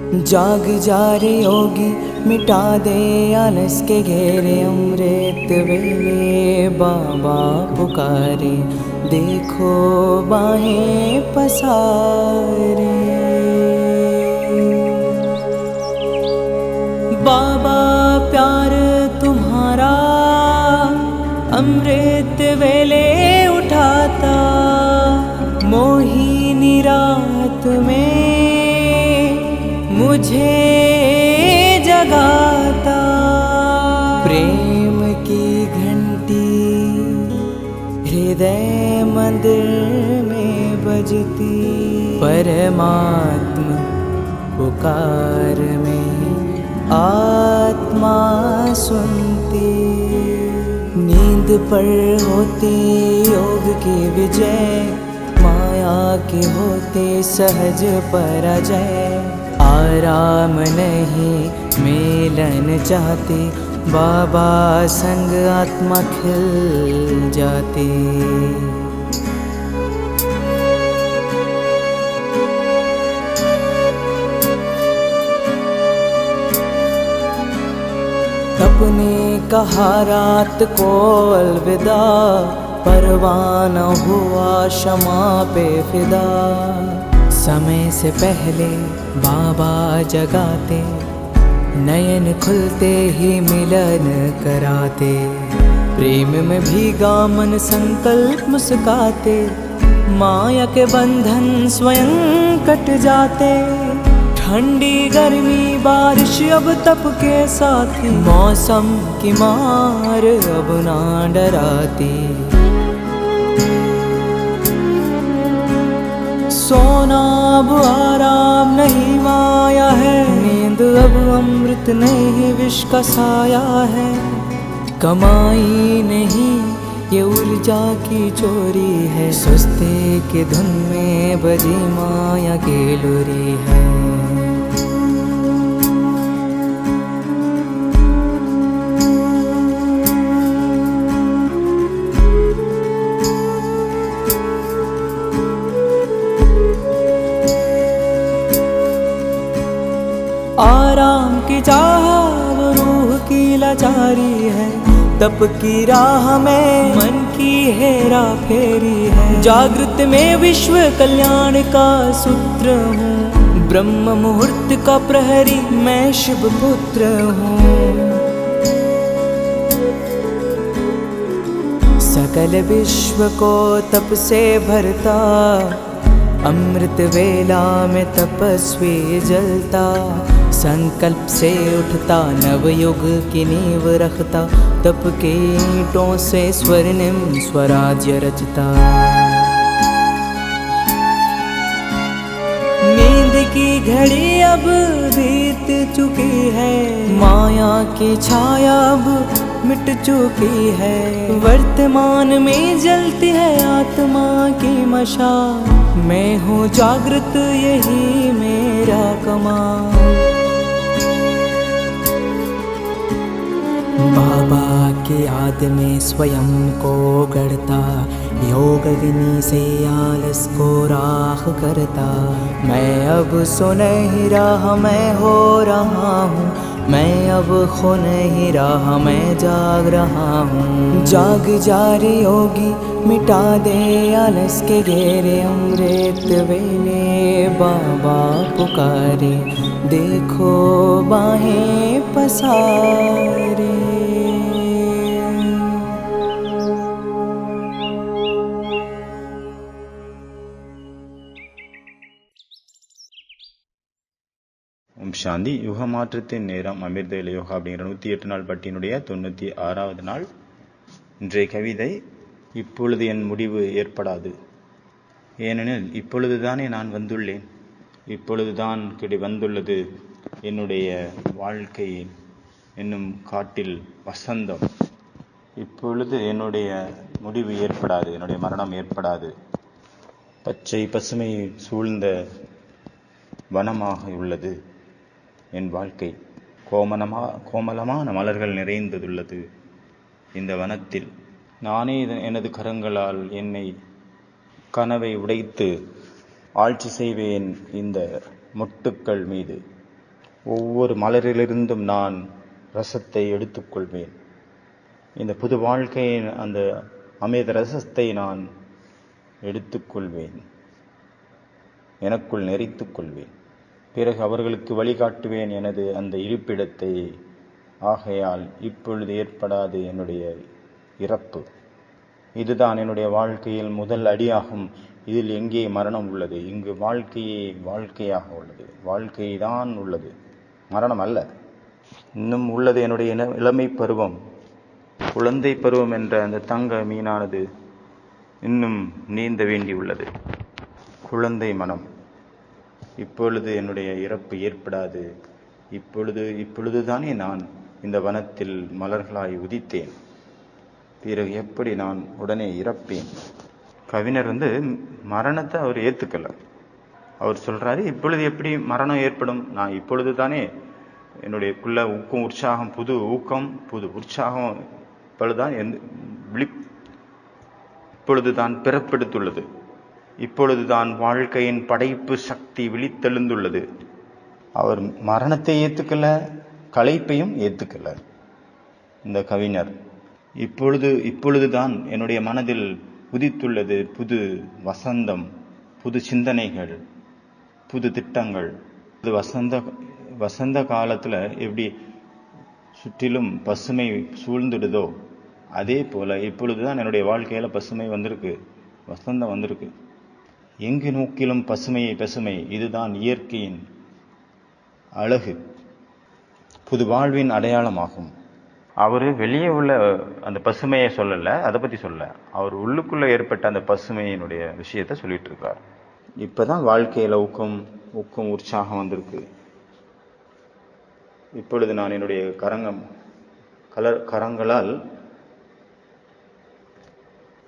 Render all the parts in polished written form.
जाग जा रे योगी, मिटा दे आलस के घेरे। अमृत वेले बाबा पुकारे, देखो बाहें पसारे। बाबा प्यार तुम्हारा अमृत वेले उठाता, मोहिनी रात में मुझे जगाता। प्रेम की घंटी हृदय मंदिर में बजती, परमात्मा पुकार में आत्मा सुनती। नींद पर होती योग की विजय, माया के होते सहज पराजय। आराम नहीं मिलन चाहती, बाबा संग आत्मा खिल जाती। अपने कहा रात को अलविदा, परवाना हुआ क्षमा पे फिदा। समय से पहले बाबा जगाते, नयन खुलते ही मिलन कराते। प्रेम में भीगा मन संकल्प मुस्काते, माया के बंधन स्वयं कट जाते। ठंडी गर्मी बारिश अब तप के साथी, मौसम की मार अब ना डराती। सोना अब आराम नहीं माया है, नींद अब अमृत नहीं विष का साया है। कमाई नहीं ये ऊर्जा की चोरी है, सुस्ती की धुन में बजी माया की लुरी है। आराम की चाह वो रूह की लाचारी है, तप की राह में मन की हेरा फेरी है। जागृत में विश्व कल्याण का सूत्र हूँ, ब्रह्म मुहूर्त का प्रहरी मैं शिव पुत्र हूँ। सकल विश्व को तप से भरता, अमृत वेला में तपस्वी जलता। संकल्प से उठता नवयुग की नींव रखता, तप के ईंटों से स्वर्णिम स्वराज्य रचता। नींद की घड़ी अब बीत चुकी है, माया की छाया अब मिट चुकी है। वर्तमान में जलती है आत्मा की मशाल, मैं हूँ जागृत यही मेरा कमाल। बाबा की याद में स्वयं को गढ़ता, योग अग्नि से आलस को राख करता। मैं अब सो नहीं रहा मैं हो रहा हूँ, मैं अब खो नहीं रहा मैं जाग रहा हूँ। जाग जा रे योगी, मिटा दे आलस के घेरे। अमृत वेले बाबा पुकारे, देखो बाहें पसारे। சாந்தி யுக மாற்றத்தின் நேரம் அமிர்தவேலை யோகா அப்படிங்கிற 108 நாள் பட்டியினுடைய 96வது நாள். இன்றைய கவிதை, இப்பொழுது என் முடிவு ஏற்படாது. ஏனெனில் இப்பொழுதுதானே நான் வந்துள்ளேன், இப்பொழுதுதான் வந்துள்ளது என்னுடைய வாழ்க்கை என்னும் காட்டில் வசந்தம். இப்பொழுது என்னுடைய முடிவு ஏற்படாது, என்னுடைய மரணம் ஏற்படாது. பச்சை பசுமை சூழ்ந்த வனமாக உள்ளது என் வாழ்க்கை. கோமலமான மலர்கள் நிறைந்துள்ளது இந்த வனத்தில். நானே எனது கரங்களால் என்னை கனவை உடைத்து ஆட்சி செய்வேன் இந்த மொட்டுக்கள் மீது. ஒவ்வொரு மலரிலிருந்தும் நான் ரசத்தை எடுத்துக்கொள்வேன். இந்த புது வாழ்க்கையின் அந்த அமிர்த ரசத்தை நான் எடுத்துக்கொள்வேன், எனக்குள் நெறித்துக் கொள்வேன். பிறகு அவர்களுக்கு வழிகாட்டுவேன் எனது அந்த இருப்பிடத்தை. ஆகையால் இப்பொழுது ஏற்படாது என்னுடைய இறப்பு. இதுதான் என்னுடைய வாழ்க்கையில் முதல் அடியாகும். இதில் எங்கே மரணம் உள்ளது? இங்கு வாழ்க்கையாக உள்ளது. வாழ்க்கை தான் உள்ளது, மரணம் அல்ல. இன்னும் உள்ளது என்னுடைய இளமை பருவம், குழந்தை பருவம் என்ற அந்த தங்க மீனானது இன்னும் நீந்த வேண்டியுள்ளது. குழந்தை மனம். இப்பொழுது என்னுடைய இறப்பு ஏற்படாது. இப்பொழுதுதானே நான் இந்த வனத்தில் மலர்களாய் உதித்தேன். பிறகு எப்படி நான் உடனே இறப்பேன்? கவிஞர் மரணத்தை அவர் ஏத்துக்கல. அவர் சொல்றாரு, இப்பொழுது எப்படி மரணம் ஏற்படும்? நான் இப்பொழுது தானே என்னுடைய ஊக்கம் உற்சாகம், புது ஊக்கம், புது உற்சாகம் இப்பொழுதுதான் பிறப்பெடுத்துள்ளது. இப்பொழுதுதான் வாழ்க்கையின் படைப்பு சக்தி விழித்தெழுந்துள்ளது. அவர் மரணத்தை ஏத்துக்கல, களைப்பையும் ஏத்துக்கல இந்த கவிஞர். இப்பொழுதுதான் என்னுடைய மனதில் உதித்துள்ளது புது வசந்தம், புது சிந்தனைகள், புது திட்டங்கள். இது வசந்த காலத்துல எப்படி சுற்றிலும் பசுமை சூழ்ந்துடுதோ அதே போல இப்பொழுதுதான் என்னுடைய வாழ்க்கையில பசுமை வந்திருக்கு, வசந்தம் வந்திருக்கு. எங்கு நோக்கிலும் பசுமை. இதுதான் இயற்கையின் அழகு, புது வாழ்வின் அடையாளமாகும். அவரு வெளியே உள்ள அந்த பசுமையை சொல்லல, அதை பத்தி சொல்ல, அவர் உள்ளுக்குள்ள ஏற்பட்ட அந்த பசுமையினுடைய விஷயத்த சொல்லிட்டு இருக்கார். இப்பதான் வாழ்க்கையில ஊக்கம் உற்சாகம் வந்திருக்கு. இப்பொழுது நான் என்னுடைய கரங்களால்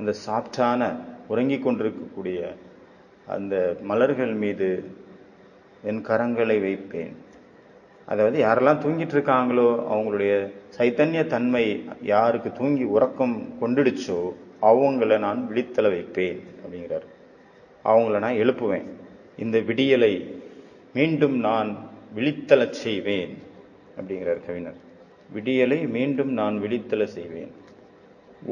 அந்த சாப்டான உறங்கிக் கொண்டிருக்கக்கூடிய அந்த மலர்கள் மீது என் கரங்களை வைப்பேன். அதாவது யாரெல்லாம் தூங்கிட்டு இருக்காங்களோ அவங்களுடைய சைத்தன்ய தன்மை யாருக்கு தூங்கி உறக்கம் கொண்டுடுச்சோ அவங்கள நான் விழித்தல வைப்பேன் அப்படிங்கிறார். அவங்கள நான் எழுப்புவேன். இந்த விடியலை மீண்டும் நான் விழித்தல செய்வேன் அப்படிங்கிறார் கவிஞர். விடியலை மீண்டும் நான் விழித்தல செய்வேன்.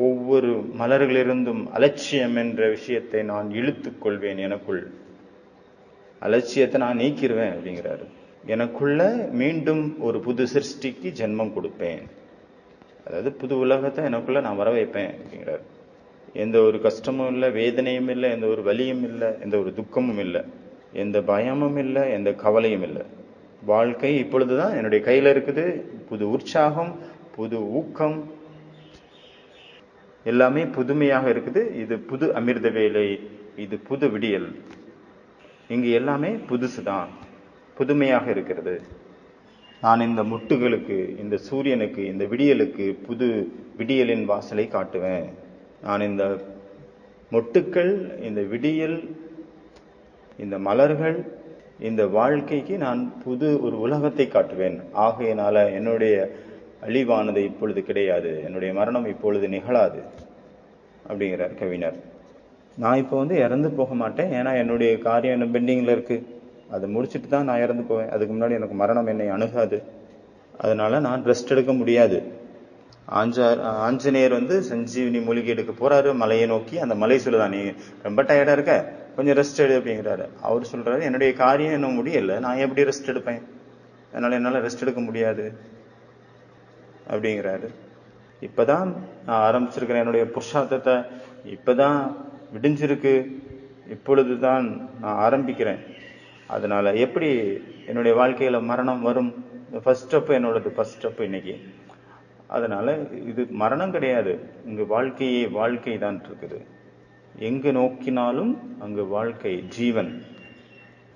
ஒவ்வொரு மலர்களிலிருந்தும் அலட்சியம் என்ற விஷயத்தை நான் இழுத்துக் கொள்வேன். எனக்குள் அலட்சியத்தை நான் நீக்கிடுவேன் அப்படிங்கிறாரு. எனக்குள்ள மீண்டும் ஒரு புது சிருஷ்டிக்கு ஜென்மம் கொடுப்பேன். அதாவது புது உலகத்தை எனக்குள்ள நான் வர வைப்பேன் அப்படிங்கிறார். எந்த ஒரு கஷ்டமும் இல்லை, வேதனையும் இல்லை, எந்த ஒரு வலியும் இல்லை, எந்த ஒரு துக்கமும் இல்லை, எந்த பயமும் இல்லை, எந்த கவலையும் இல்லை. வாழ்க்கை இப்பொழுதுதான் என்னுடைய கையில இருக்குது. புது உற்சாகம், புது ஊக்கம், எல்லாமே புதுமையாக இருக்குது. இது புது அமிர்த வேலை, இது புது விடியல். இங்கு எல்லாமே புதுசுதான், புதுமையாக இருக்கிறது. நான் இந்த முட்டுகளுக்கு, இந்த சூரியனுக்கு, இந்த விடியலுக்கு புது விடியலின் வாசலை காட்டுவேன். நான் இந்த மொட்டுக்கள், இந்த விடியல், இந்த மலர்கள், இந்த வாழ்க்கைக்கு நான் புது ஒரு உலகத்தை காட்டுவேன். ஆகையினால என்னுடைய அழிவானது இப்பொழுது கிடையாது, என்னுடைய மரணம் இப்பொழுது நிகழாது அப்படிங்கிறார் கவிஞர். நான் இப்போ இறந்து போக மாட்டேன். ஏன்னா என்னுடைய காரியம் என்ன பெண்டிங்ல இருக்கு, அதை முடிச்சுட்டு தான் நான் இறந்து போவேன். அதுக்கு முன்னாடி எனக்கு மரணம் என்னை அணுகாது. அதனால நான் ரெஸ்ட் எடுக்க முடியாது. ஆஞ்சநேயர் சஞ்சீவினி மூலிகை எடுக்க போறாரு மலையை நோக்கி. அந்த மலை சொல்லுதான், நீ ரொம்ப டயர்டா இருக்க, கொஞ்சம் ரெஸ்ட் எடு அப்படிங்கிறாரு. அவர் சொல்றாரு, என்னுடைய காரியம் என்ன முடியல, நான் எப்படி ரெஸ்ட் எடுப்பேன், அதனால என்னால ரெஸ்ட் எடுக்க முடியாது அப்படிங்கிறாரு. இப்பதான் நான் ஆரம்பிச்சிருக்கிறேன் என்னுடைய புருஷார்த்தத்தை, இப்பதான் விடிஞ்சிருக்கு, இப்பொழுதுதான் நான் ஆரம்பிக்கிறேன். அதனால எப்படி என்னுடைய வாழ்க்கையில மரணம் வரும்? ஃபர்ஸ்ட் ஸ்டெப் என்னோடது, ஃபர்ஸ்ட் ஸ்டெப் இன்னைக்கு. அதனால இது மரணம் கிடையாது, இங்கு வாழ்க்கை தான் இருக்குது. எங்கு நோக்கினாலும் அங்கு வாழ்க்கை, ஜீவன்.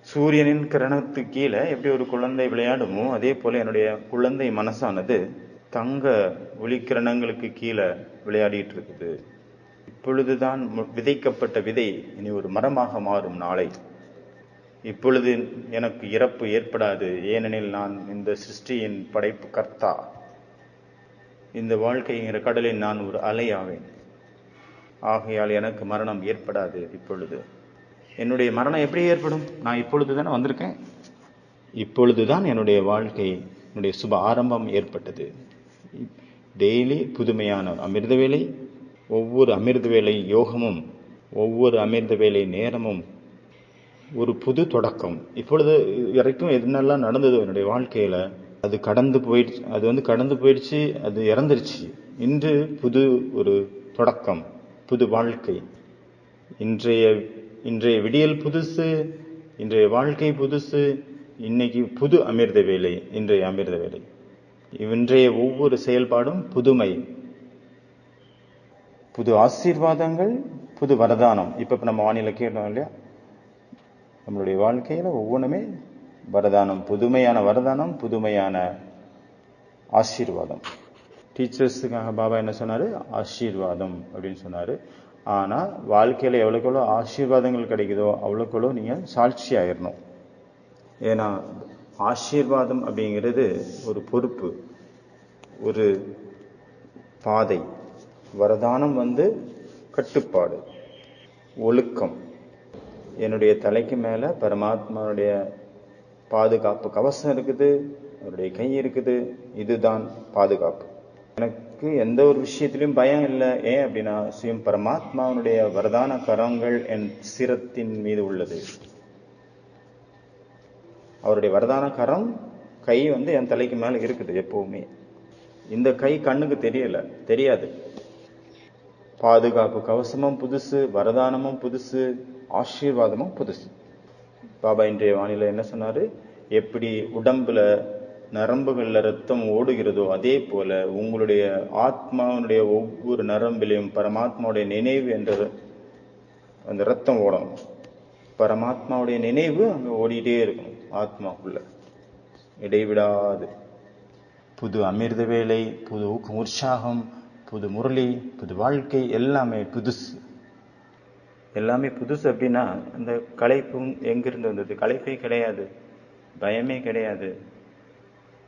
சூரியனின் கிரணத்துக்கு கீழே எப்படி ஒரு குழந்தை விளையாடுமோ அதே போல என்னுடைய குழந்தை மனசானது தங்க ஒளிக்கிரணங்களுக்கு கீழே விளையாடிட்டு இருக்குது. இப்பொழுதுதான் விதைக்கப்பட்ட விதை இனி ஒரு மரமாக மாறும் நாளை. இப்பொழுது எனக்கு இறப்பு ஏற்படாது, ஏனெனில் நான் இந்த சிருஷ்டியின் படைப்பு கர்த்தா. இந்த வாழ்க்கைங்கிற கடலில் நான் ஒரு அலையாவேன். ஆகையால் எனக்கு மரணம் ஏற்படாது. இப்பொழுது என்னுடைய மரணம் எப்படி ஏற்படும்? நான் இப்பொழுது தானே வந்திருக்கேன். இப்பொழுதுதான் என்னுடைய வாழ்க்கை என்னுடைய சுப ஆரம்பம் ஏற்பட்டது. டெய்லி புதுமையான அமிர்த வேலை, ஒவ்வொரு அமிர்த வேலை யோகமும், ஒவ்வொரு அமிர்த வேலை நேரமும் ஒரு புது தொடக்கம். இப்பொழுது வரைக்கும் என்னெல்லாம் நடந்ததோ என்னுடைய வாழ்க்கையில அது கடந்து போயிடுச்சு, அது இறந்துருச்சு. இன்று புது ஒரு தொடக்கம், புது வாழ்க்கை. இன்றைய விடியல் புதுசு, இன்றைய வாழ்க்கை புதுசு. இன்னைக்கு புது அமிர்த வேலை, இன்றைய அமிர்த வேலை. இன்றைய ஒவ்வொரு செயல்பாடும் புதுமை, புது ஆசீர்வாதங்கள், புது வரதானம். இப்ப நம்ம வானிலை கேட்டோம் இல்லையா, நம்மளுடைய வாழ்க்கையில ஒவ்வொன்றுமே வரதானம், புதுமையான வரதானம், புதுமையான ஆசீர்வாதம். டீச்சர்ஸுக்காக பாபா என்ன சொன்னாரு? ஆசீர்வாதம் அப்படின்னு சொன்னாரு. ஆனா வாழ்க்கையில எவ்வளவுக்கெவ்வளோ ஆசீர்வாதங்கள் கிடைக்குதோ அவ்வளவுக்கெவ்வளோ நீங்க சாட்சி ஆயிடணும். ஏன்னா ஆசீர்வாதம் அப்படிங்கிறது ஒரு பொறுப்பு, ஒரு பாதை. வரதானம் கட்டுப்பாடு, ஒழுக்கம். என்னுடைய தலைக்கு மேல பரமாத்மாவுடைய பாதுகாப்பு கவசம் இருக்குது, அவருடைய கை இருக்குது. இதுதான் பாதுகாப்பு. எனக்கு எந்த ஒரு விஷயத்திலும் பயம் இல்லை. ஏன் அப்படின்னா சுயம் பரமாத்மாவுடைய வரதான கரங்கள் என் சிரத்தின் மீது உள்ளது. அவருடைய வரதான கரம் கை என் தலைக்கு மேல இருக்குது எப்பவுமே. இந்த கை கண்ணுக்கு தெரியாது. பாதுகாப்பு கவசமும் புதுசு, வரதானமும் புதுசு, ஆசீர்வாதமும் புதுசு. பாபா இன்றைய வானிலை என்ன சொன்னாரு? எப்படி உடம்புல நரம்புகள்ல ரத்தம் ஓடுகிறதோ அதே போல உங்களுடைய ஆத்மாவுடைய ஒவ்வொரு நரம்பிலையும் பரமாத்மாவுடைய நினைவு என்ற அந்த ரத்தம் ஓடணும். பரமாத்மாவுடைய நினைவு அங்க ஓடிட்டே இருக்கணும் ஆத்மாக்குள்ள, இடைவிடாது. புது அமிர்த வேலை, புது ஊக்கம், உற்சாகம், புது முரளி, புது வாழ்க்கை, எல்லாமே புதுசு. எல்லாமே புதுசு அப்படின்னா அந்த களைப்பும் எங்கிருந்து வந்தது? களைப்பே கிடையாது, பயமே கிடையாது,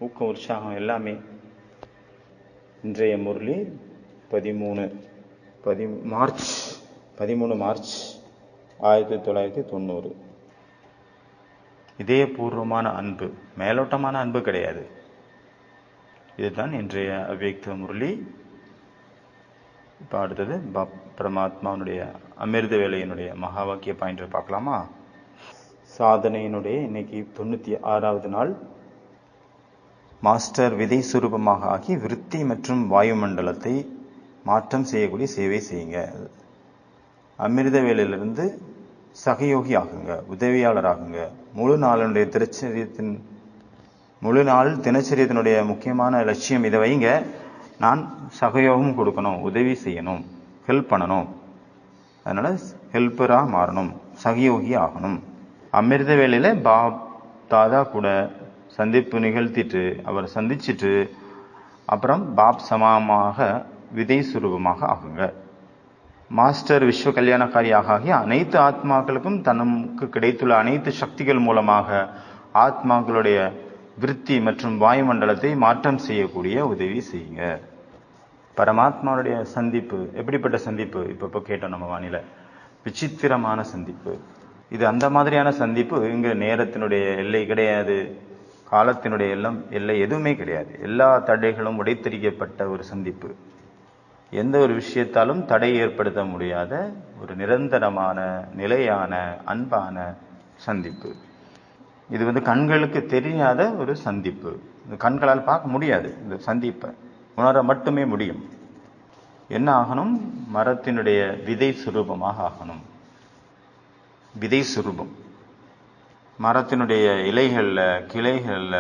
ஊக்கம், உற்சாகம் எல்லாமே. இன்றைய முரளி 13 மார்ச் 1990. இதயபூர்வமான அன்பு, மேலோட்டமான அன்பு கிடையாது. இதுதான் இன்றைய அவ்யக்த முரளி. இப்போ அடுத்தது பரமாத்மாவுடைய அமிர்த வேலையினுடைய மகா வாக்கிய பாயிண்ட் பார்க்கலாமா? சாதனையினுடைய இன்னைக்கு 96வது நாள். மாஸ்டர் விதை சுரூபமாக ஆகி விருத்தி மற்றும் வாயுமண்டலத்தை மாற்றம் செய்யக்கூடிய சேவை செய்யுங்க. அமிர்த வேலையிலிருந்து சகயோகி ஆகுங்க, உதவியாளர் ஆகுங்க. முழு நாள் தினச்சரியத்தினுடைய முக்கியமான லட்சியம் இதை வைங்க. நான் சகயோகம் கொடுக்கணும், உதவி செய்யணும், ஹெல்ப் பண்ணணும். அதனால ஹெல்ப்பரா மாறணும், சகயோகி ஆகணும். அமிர்த வேலையில பாப் தாதா கூட சந்திப்பு நிகழ்த்திட்டு அவர் சந்திச்சுட்டு அப்புறம் பாப் சமமாக விதை சுரூபமாக ஆகுங்க. மாஸ்டர் விஸ்வ கல்யாணக்காரியாக ஆகி அனைத்து ஆத்மாக்களுக்கும் தனக்கு கிடைத்துள்ள அனைத்து சக்திகள் மூலமாக ஆத்மாக்களுடைய விருத்தி மற்றும் வாயுமண்டலத்தை மாற்றம் செய்யக்கூடிய உதவி செய்யுங்க. பரமாத்மாவுடைய சந்திப்பு எப்படிப்பட்ட சந்திப்பு? இப்ப கேட்டோம் நம்ம வானிலை. விசித்திரமான சந்திப்பு. இது அந்த மாதிரியான சந்திப்பு. இங்க நேரத்தினுடைய எல்லை கிடையாது, காலத்தினுடைய எல்லை எதுவுமே கிடையாது. எல்லா தடைகளும் உடைத்தெறிக்கப்பட்ட ஒரு சந்திப்பு. எந்த ஒரு விஷயத்தாலும் தடை ஏற்படுத்த முடியாத ஒரு நிரந்தரமான நிலையான அன்பான சந்திப்பு. இது கண்களுக்கு தெரியாத ஒரு சந்திப்பு. கண்களால் பார்க்க முடியாது. இந்த சந்திப்பை உணர மட்டுமே முடியும். என்ன ஆகணும்? மரத்தினுடைய விதை சுரூபமாக ஆகணும். விதை சுரூபம். மரத்தினுடைய இலைகள்ல, கிளைகள்ல,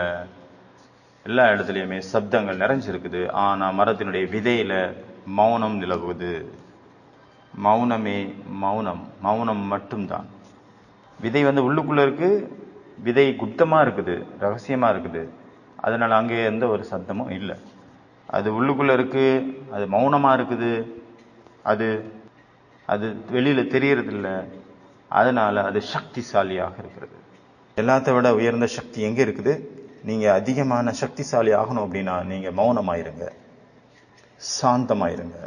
எல்லா இடத்துலையுமே சப்தங்கள் நிறைஞ்சிருக்குது. ஆனா மரத்தினுடைய விதையில மௌனம் நிலவுவது. மௌனமே மௌனம், மௌனம் மட்டும்தான். விதை உள்ளுக்குள்ள இருக்கு, விதை குப்தமா இருக்குது, ரகசியமா இருக்குது. அதனால அங்கே எந்த ஒரு சத்தமும் இல்லை. அது உள்ளுக்குள்ள இருக்கு, அது மௌனமா இருக்குது, அது அது வெளியில தெரியறது இல்லை. அதனால அது சக்திசாலியாக இருக்கிறது. எல்லாத்த விட உயர்ந்த சக்தி எங்க இருக்குது? நீங்க அதிகமான சக்திசாலி ஆகணும் அப்படின்னா நீங்க மௌனமாயிருங்க, சாந்தமாயிருங்க.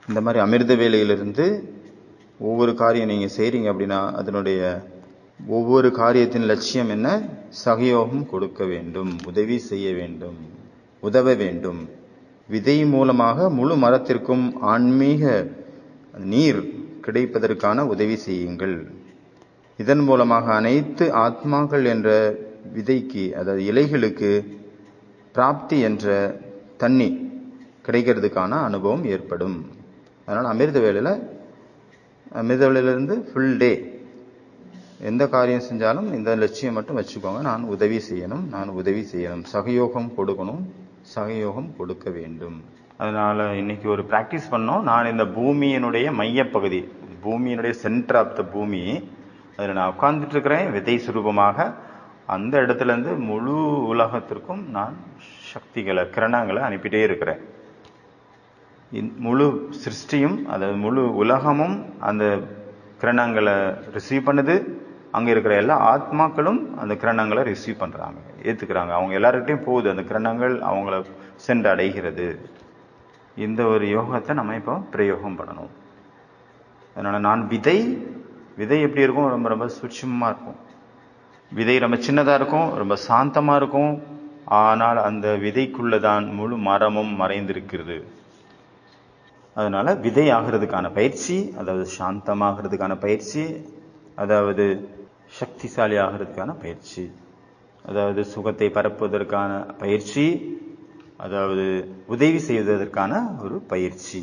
இந்த மாதிரி அமிர்த வேலையிலிருந்து ஒவ்வொரு காரியம் நீங்க செய்றீங்க அப்படின்னா அதனுடைய ஒவ்வொரு காரியத்தின் லட்சியம் என்ன? சகயோகம் கொடுக்க வேண்டும், உதவி செய்ய வேண்டும், உதவ வேண்டும். விதை மூலமாக முழு மரத்திற்கும் ஆன்மீக நீர் கிடைப்பதற்கான உதவி செய்யுங்கள். இதன் மூலமாக அனைத்து ஆத்மாக்கள் என்ற விதைக்கு, அதாவது இலைகளுக்கு பிராப்தி என்ற தண்ணி கிடைக்கிறதுக்கான அனுபவம் ஏற்படும். அதனால் அமிர்த வேளையிலிருந்து ஃபுல் டே எந்த காரியம் செஞ்சாலும் இந்த லட்சியம் மட்டும் வச்சுக்கோங்க. நான் உதவி செய்யணும், சகயோகம் கொடுக்கணும், சகயோகம் கொடுக்க வேண்டும். அதனால இன்னைக்கு ஒரு பிராக்டிஸ் பண்ணோம். நான் இந்த பூமியினுடைய மையப்பகுதி, பூமியினுடைய சென்டர் ஆஃப் த பூமி, அதில் நான் உட்கார்ந்துட்டு இருக்கிறேன் விதை சுரூபமாக. அந்த இடத்துல இருந்து முழு உலகத்திற்கும் நான் சக்திகளை, கிரணங்களை அனுப்பிட்டே இருக்கிறேன். முழு சிருஷ்டியும், அதாவது முழு உலகமும் அந்த கிரணங்களை ரிசீவ் பண்ணுது. அங்க இருக்கிற எல்லா ஆத்மாக்களும் அந்த கிரணங்களை ரிசீவ் பண்றாங்க, ஏத்துக்கிறாங்க. அவங்க எல்லார்கிட்டையும் போகுது அந்த கிரணங்கள், அவங்கள சென்று அடைகிறது. இந்த ஒரு யோகத்தை நம்ம இப்போ பிரயோகம் பண்ணணும். அதனால நான் விதை எப்படி இருக்கும்? ரொம்ப ரொம்ப சூட்சமா இருக்கும். விதை ரொம்ப சின்னதா இருக்கும், ரொம்ப சாந்தமா இருக்கும். ஆனால் அந்த விதைக்குள்ளதான் முழு மரமும் மறைந்திருக்கிறது. அதனால விதை ஆகிறதுக்கான பயிற்சி, அதாவது சாந்தமாகிறதுக்கான பயிற்சி, அதாவது சக்திசாலி ஆகிறதுக்கான பயிற்சி, அதாவது சுகத்தை பரப்புவதற்கான பயிற்சி, அதாவது உதவி செய்வதற்கான ஒரு பயிற்சி.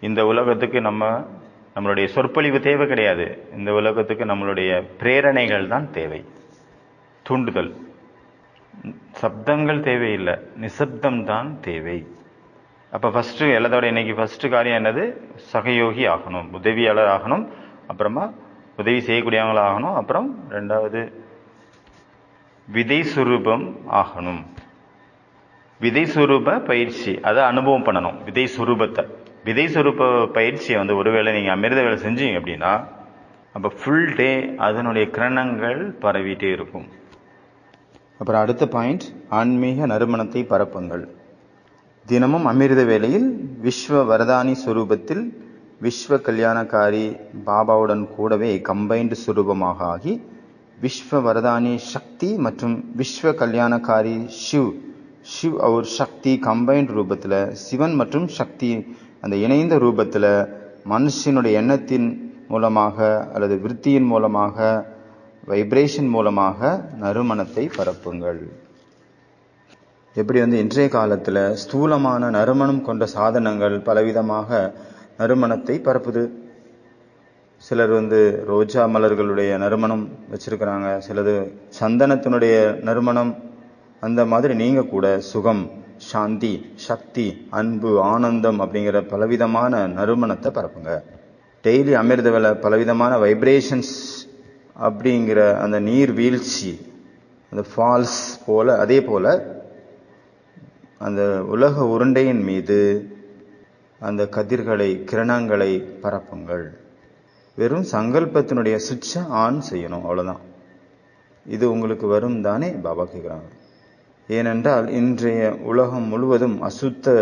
இந்த உலகத்துக்கு நம்மளுடைய சொற்பொழிவு தேவை கிடையாது. இந்த உலகத்துக்கு நம்மளுடைய பிரேரணைகள் தான் தேவை, தூண்டுதல். சப்தங்கள் தேவையில்லை, நிசப்தம் தான் தேவை. அப்ப ஃபர்ஸ்ட் எல்லாத்தோட இன்னைக்கு ஃபர்ஸ்ட் காரியம் என்னது? சகயோகி ஆகணும், உதவியாளர் ஆகணும், அப்புறமா உதவி செய்யக்கூடியவங்கள ஆகணும், அப்புறம் ரெண்டாவது விதை சுரூபம் ஆகணும். விதை சுரூப பயிற்சி, அதை அனுபவம் பண்ணணும். விதை சுரூப பயிற்சியை ஒருவேளை நீங்க அமிர்த வேலை செஞ்சீங்க அப்படின்னா, அப்ப ஃபுல் டே அதனுடைய கிரணங்கள் பரவிட்டே இருக்கும். அப்புறம் அடுத்த பாயிண்ட், ஆன்மீக நறுமணத்தை பரப்புங்கள். தினமும் அமிர்த வேளையில் விஸ்வ வரதானி சுரூபத்தில் விஸ்வ கல்யாணக்காரி பாபாவுடன் கூடவே கம்பைன்டு சுரூபமாக ஆகி, விஸ்வ வரதானி சக்தி மற்றும் விஸ்வ கல்யாணக்காரி சிவ் அவர் சக்தி கம்பைன்டு ரூபத்துல, சிவன் மற்றும் சக்தி அந்த இணைந்த ரூபத்துல மனுஷனுடைய எண்ணத்தின் மூலமாக அல்லது விருத்தியின் மூலமாக, வைப்ரேஷன் மூலமாக நறுமணத்தை பரப்புங்கள். எப்படி இன்றைய காலத்துல ஸ்தூலமான நறுமணம் கொண்ட சாதனங்கள் பலவிதமாக நறுமணத்தை பரப்புது. சிலர் ரோஜா மலர்களுடைய நறுமணம் வச்சிருக்கிறாங்க, சிலது சந்தனத்தினுடைய நறுமணம். அந்த மாதிரி நீங்க கூட சுகம், சாந்தி, சக்தி, அன்பு, ஆனந்தம் அப்படிங்கிற பலவிதமான நறுமணத்தை பரப்புங்க. டெய்லி அமிர்த வேளை பலவிதமான வைப்ரேஷன்ஸ் அப்படிங்கிற அந்த நீர் வீழ்ச்சி, அந்த ஃபால்ஸ் போல, அதே போல அந்த உலக உருண்டையின் மீது அந்த கதிர்களை, கிரணங்களை பரப்புங்கள். வெறும் சங்கல்பத்தினுடைய சுவிட்சை ஆன் செய்யணும், அவ்வளவுதான். இது உங்களுக்கு வரும் தானே பாபா கேட்கிறாங்க. ஏனென்றால் இன்றைய உலகம் முழுவதும் அசுத்த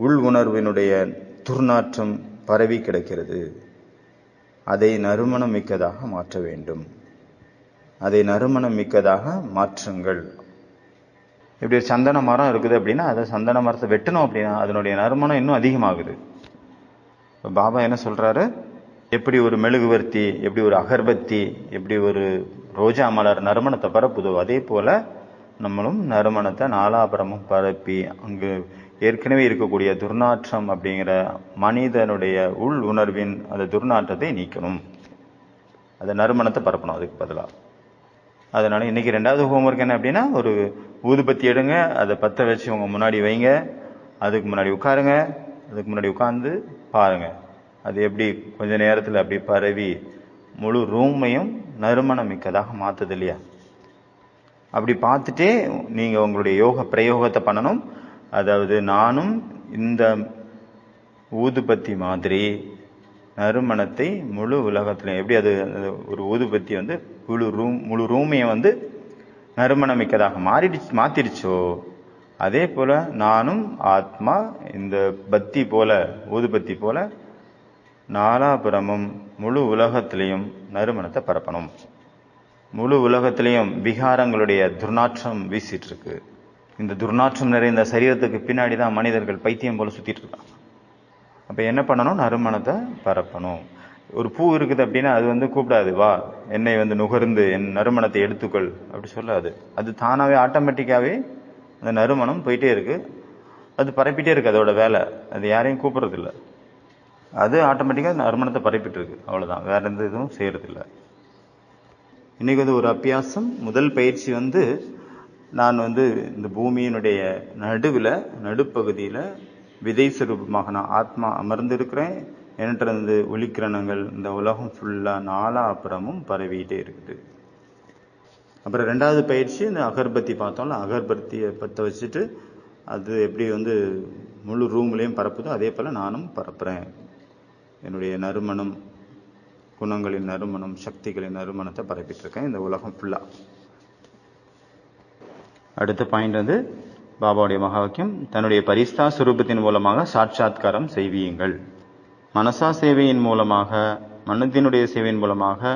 உள் உணர்வினுடைய துர்நாற்றம் பரவி கிடக்கிறது. அதை நறுமணம் மிக்கதாக மாற்ற வேண்டும். அதை நறுமணம் மிக்கதாக மாற்றுங்கள். இப்படி ஒரு சந்தன மரம் இருக்குது அப்படின்னா, அதை சந்தன மரத்தை வெட்டணும் அப்படின்னா அதனுடைய நறுமணம் இன்னும் அதிகமாகுது. பாபா என்ன சொல்றாரு? எப்படி ஒரு மெழுகுவர்த்தி, எப்படி ஒரு அகர்பத்தி, எப்படி ஒரு ரோஜா மலர் நறுமணத்தை பரப்புதோ, அதே போல நம்மளும் நறுமணத்தை நாலாபுரமும் பரப்பி அங்கு ஏற்கனவே இருக்கக்கூடிய துர்நாற்றம் அப்படிங்கிற மனிதனுடைய உள் உணர்வின் அந்த துர்நாற்றத்தை நீக்கணும். அந்த நறுமணத்தை பரப்பணும் அதுக்கு பதிலாக. அதனால இன்னைக்கு ரெண்டாவது ஹோம்ஒர்க் என்ன அப்படின்னா, ஒரு ஊதுபத்தி எடுங்க, அதை பற்ற வச்சு உங்க முன்னாடி வைங்க, அதுக்கு முன்னாடி உட்காருங்க, அதுக்கு முன்னாடி உட்கார்ந்து பாருங்க அது எப்படி கொஞ்ச நேரத்தில் அப்படி பரவி முழு ரூமையும் நறுமணம் மிக்கதாக மாத்துது இல்லையா? அப்படி பார்த்துட்டே நீங்க உங்களுடைய யோக பிரயோகத்தை பண்ணணும். அதாவது நானும் இந்த ஊதுபத்தி மாதிரி நறுமணத்தை முழு உலகத்துல, எப்படி அது ஒரு ஊதுபத்தி முழு ரூமையை நறுமணம் மிக்கதாக மாத்திடுச்சோ, அதே போல நானும் ஆத்மா இந்த பத்தி போல, ஊதுபத்தி போல நாலாபுரமும் முழு உலகத்திலையும் நறுமணத்தை பரப்பணும். முழு உலகத்திலையும் விகாரங்களுடைய துர்நாற்றம் வீசிட்டு இருக்கு. இந்த துர்நாற்றம் நிறைந்த சரீரத்துக்கு பின்னாடி தான் மனிதர்கள் பைத்தியம் போல சுத்திட்டு இருக்காங்க. அப்ப என்ன பண்ணணும்? நறுமணத்தை பரப்பணும். ஒரு பூ இருக்குது அப்படின்னா அது கூப்பிடாது, வா என்னை நுகர்ந்து என் நறுமணத்தை எடுத்துக்கொள் அப்படி சொல்லாது. அது தானாவே ஆட்டோமேட்டிக்காவே அந்த நறுமணம் போயிட்டே இருக்கு, அது பரப்பிட்டே இருக்கு. அதோட வேலை அது யாரையும் கூப்பிடுறது இல்லை, அது ஆட்டோமேட்டிக்கா நறுமணத்தை பரப்பிட்டு இருக்கு, அவ்வளவுதான். வேற எந்த இதுவும் செய்யறது இல்லை. இன்னைக்கு ஒரு அபியாசம், முதல் பயிற்சி நான் இந்த பூமியினுடைய நடுப்பகுதியில விதை சுரூபமாக நான் ஆத்மா அமர்ந்து இருக்கிறேன். என்கிட்ட ஒளிக்கிரணங்கள் இந்த உலகம் ஃபுல்லா நாலாபுறமும் பரவிட்டே இருக்குது. அப்புறம் 2வது பயிற்சி இந்த அகர்பத்தி பார்த்தோம்ல, அகர்பத்தியை பற்ற வச்சுட்டு அது எப்படி முழு ரூம்லையும் பரப்புதோ அதே போல நானும் பரப்புறேன். என்னுடைய நறுமணம், குணங்களின் நறுமணம், சக்திகளின் நறுமணத்தை பரப்பிட்டு இருக்கேன் இந்த உலகம் ஃபுல்லா. அடுத்த பாயிண்ட் பாபாவுடைய மகா வாக்கியம், தன்னுடைய பரிஸ்தா சுரூபத்தின் மூலமாக சாட்சாத்காரம் செய்வீங்கள். மனசா சேவையின் மூலமாக, மனதினுடைய சேவையின் மூலமாக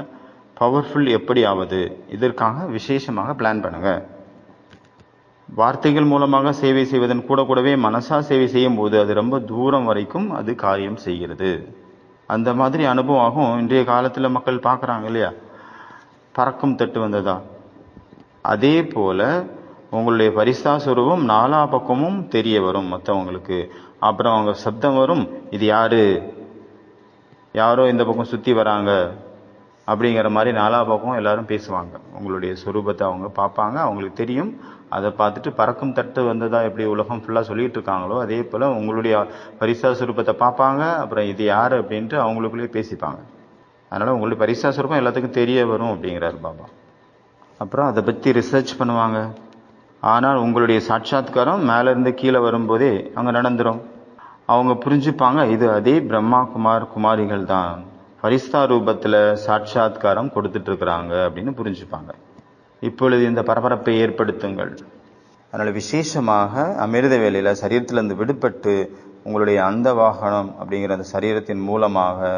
பவர்ஃபுல் எப்படி ஆவது, இதற்காக விசேஷமாக பிளான் பண்ணுங்க. வார்த்தைகள் மூலமாக சேவை செய்வதன் கூடவே மனசா சேவை செய்யும் போது அது ரொம்ப தூரம் வரைக்கும் அது காரியம் செய்கிறது. அந்த மாதிரி அனுபவம் ஆகும். இன்றைய காலத்துல மக்கள் பார்க்கறாங்க இல்லையா, பறக்கும் தட்டு வந்ததா. அதே போல உங்களுடைய பரிசா சுரூபம் நாலா பக்கமும் தெரிய வரும் மற்றவங்களுக்கு. அப்புறம் அவங்க சப்தம் வரும், இது யாரோ இந்த பக்கம் சுத்தி வராங்க அப்படிங்கிற மாதிரி நாலா பக்கம் எல்லாரும் பேசுவாங்க. உங்களுடைய சுரூபத்தை அவங்க பார்ப்பாங்க, அவங்களுக்கு தெரியும். அதை பார்த்துட்டு பறக்கும் தட்டு வந்ததா எப்படி உலகம் ஃபுல்லா சொல்லிட்டு இருக்காங்களோ அதே போல உங்களுடைய பரிசா சுரூபத்தை பார்ப்பாங்க. அப்புறம் இது யாரு அப்படின்ட்டு அவங்களுக்குள்ளேயே பேசிப்பாங்க. அதனால உங்களுடைய பரிசா சுரூபம் எல்லாத்துக்கும் தெரிய வரும் அப்படிங்கிறாரு பாபா. அப்புறம் அதை பத்தி ரிசர்ச் பண்ணுவாங்க. ஆனால் உங்களுடைய சாட்சாத்காரம் மேல இருந்து கீழே வரும்போதே அங்க நடந்துரும். அவங்க புரிஞ்சுப்பாங்க, இது அதே பிரம்மா குமாரிகள் தான் பரிஸ்தா ரூபத்துல சாட்சாத்காரம் கொடுத்துட்டு இருக்கிறாங்க அப்படின்னு புரிஞ்சுப்பாங்க. இப்பொழுது இந்த பரபரப்பை ஏற்படுத்துங்கள். அதனால விசேஷமாக அமிர்த வேளையில சரீரத்திலிருந்து விடுபட்டு உங்களுடைய அந்த வாகனம் அப்படிங்கிற அந்த சரீரத்தின் மூலமாக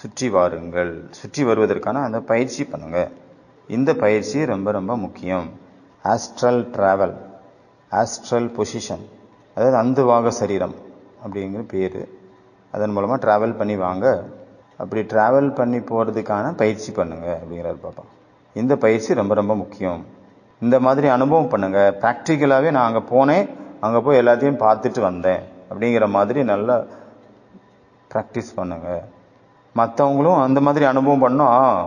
சுற்றி வாருங்கள். சுற்றி வருவதற்கான அந்த பயிற்சி பண்ணுங்க. இந்த பயிற்சி ரொம்ப ரொம்ப முக்கியம். ஆஸ்ட்ரல் டிராவல், ஆஸ்ட்ரல் பொசிஷன், அதாவது அந்துவாக சரீரம் அப்படிங்கிற பேரு. அதன் மூலமா டிராவல் பண்ணி வாங்க. அப்படி டிராவல் பண்ணி போறதுக்கான பயிற்சி பண்ணுங்க அப்படிங்கிறார் பாப்பா. இந்த பயிற்சி ரொம்ப ரொம்ப முக்கியம். இந்த மாதிரி அனுபவம் பண்ணுங்க. பிராக்டிக்கலாவே நான் அங்க போனேன், அங்க போய் எல்லாத்தையும் பார்த்துட்டு வந்தேன் அப்படிங்கிற மாதிரி நல்லா பிராக்டிஸ் பண்ணுங்க. மற்றவங்களும் அந்த மாதிரி அனுபவம் பண்ணோம்.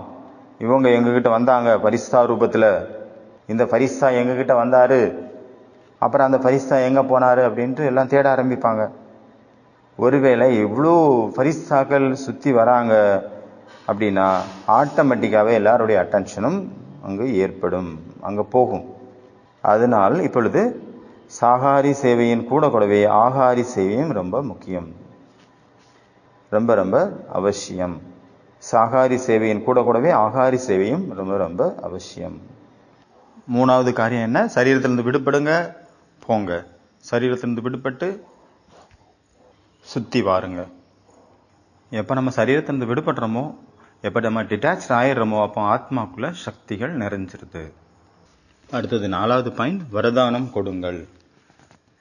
இவங்க எங்ககிட்ட வந்தாங்க பரிஸ்தா ரூபத்துல, இந்த பரிஸ்தா எங்ககிட்ட வந்தாரு, அப்புறம் அந்த பரிஸ்தா எங்க போனாரு அப்படின்ட்டு எல்லாம் தேட ஆரம்பிப்பாங்க. ஒருவேளை இவ்வளோ பரிஸ்தாக்கள் சுத்தி வராங்க அப்படின்னா ஆட்டோமேட்டிக்காவே எல்லாருடைய அட்டென்ஷனும் அங்கு ஏற்படும், அங்க போகும். அதனால் இப்பொழுது சாகாரி சேவையின் கூடவே ஆகாரி சேவையும் ரொம்ப முக்கியம், ரொம்ப ரொம்ப அவசியம். சாகாரி சேவையின் கூடவே ஆகாரி சேவையும் ரொம்ப ரொம்ப அவசியம். 3வது காரியம் என்ன? சரீரத்திலிருந்து விடுபடுங்க, போங்க. சரீரத்திலிருந்து விடுபட்டு சுத்தி வாருங்க. எப்ப நம்ம சரீரத்திலிருந்து விடுபடுறோமோ, எப்ப நம்ம டிட்டாச் ஆயிடுறோமோ, அப்போ ஆத்மாக்குள்ள சக்திகள் நிறைஞ்சிருது. அடுத்தது 4வது பாயிண்ட், வரதானம் கொடுங்கள்.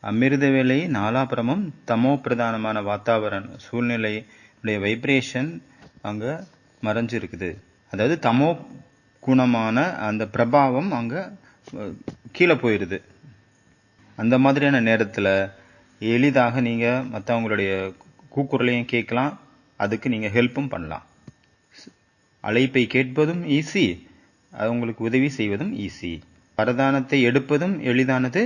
அமிர்த வேலை நாலாபுரமும் தமோ பிரதானமான வாத்தாவரண சூழ்நிலையுடைய வைப்ரேஷன் அங்க மறைஞ்சிருக்குது. அதாவது தமோ குணமான அந்த பிரபாவம் அங்க கீழே போயிருது. அந்த மாதிரியான நேரத்துல எளிதாக நீங்க மற்றவங்களுடைய கூக்குரலையும் கேட்கலாம், அதுக்கு நீங்க ஹெல்ப்பும் பண்ணலாம். அழைப்பை கேட்பதும் ஈஸி, அவங்களுக்கு உதவி செய்வதும் ஈஸி. வரதானத்தை எடுப்பதும் எளிதானது,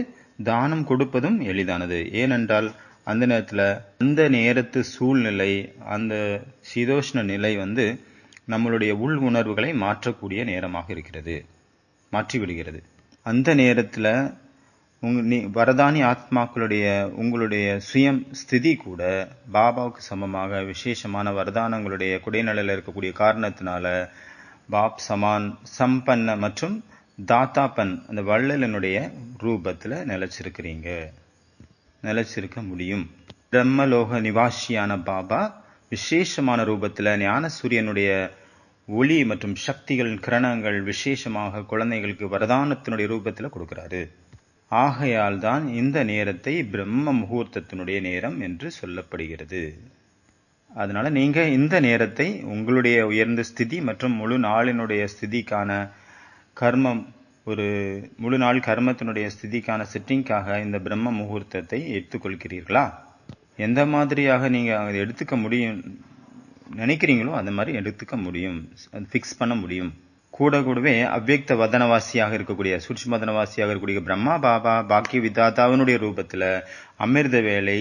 தானம் கொடுப்பதும் எளிதானது. ஏனென்றால் அந்த நேரத்துல அந்த நேரத்து சூழ்நிலை, அந்த சீதோஷ்ண நிலை நம்மளுடைய உள் உணர்வுகளை மாற்றக்கூடிய நேரமாக இருக்கிறது, மாற்றிவிடுகிறது. அந்த நேரத்துல வரதானி ஆத்மாக்களுடைய உங்களுடைய சுயம் ஸ்திதி கூட பாபாவுக்கு சமமாக விசேஷமான வரதானங்களுடைய குடைநிலையில் இருக்கக்கூடிய காரணத்தினால பாப் சமான், சம்பன்ன மற்றும் தாத்தாப்பன் அந்த வள்ளலனுடைய ரூபத்துல நிலைச்சிருக்கிறீங்க, நிலைச்சிருக்க முடியும். பிரம்மலோக நிவாசியான பாபா விசேஷமான ரூபத்துல ஞான சூரியனுடைய ஒளி மற்றும் சக்திகள், கிரணங்கள் விசேஷமாக குழந்தைகளுக்கு வரதானத்தினுடைய ரூபத்தில் கொடுக்கிறாரு. ஆகையால் தான் இந்த நேரத்தை பிரம்ம முகூர்த்தத்தினுடைய நேரம் என்று சொல்லப்படுகிறது. அதனால நீங்க இந்த நேரத்தை உங்களுடைய உயர்ந்த ஸ்திதி மற்றும் முழு நாளினுடைய ஸ்திதிக்கான கர்மம், ஒரு முழு நாள் கர்மத்தினுடைய ஸ்திதிக்கான செட்டிங்காக இந்த பிரம்ம முகூர்த்தத்தை எடுத்துக்கொள்கிறீர்களா? எந்த மாதிரியாக நீங்க அதை எடுத்துக்க முடியும் நினைக்கிறீங்களோ அந்த மாதிரி எடுத்துக்க முடியும், ஃபிக்ஸ் பண்ண முடியும். கூடவே அவ்யக்த வதனவாசியாக இருக்கக்கூடிய, சூட்சும வதனவாசியாக இருக்கக்கூடிய பிரம்மா பாபா பாக்கிய விதாதாவினுடைய ரூபத்துல அமிர்த வேலை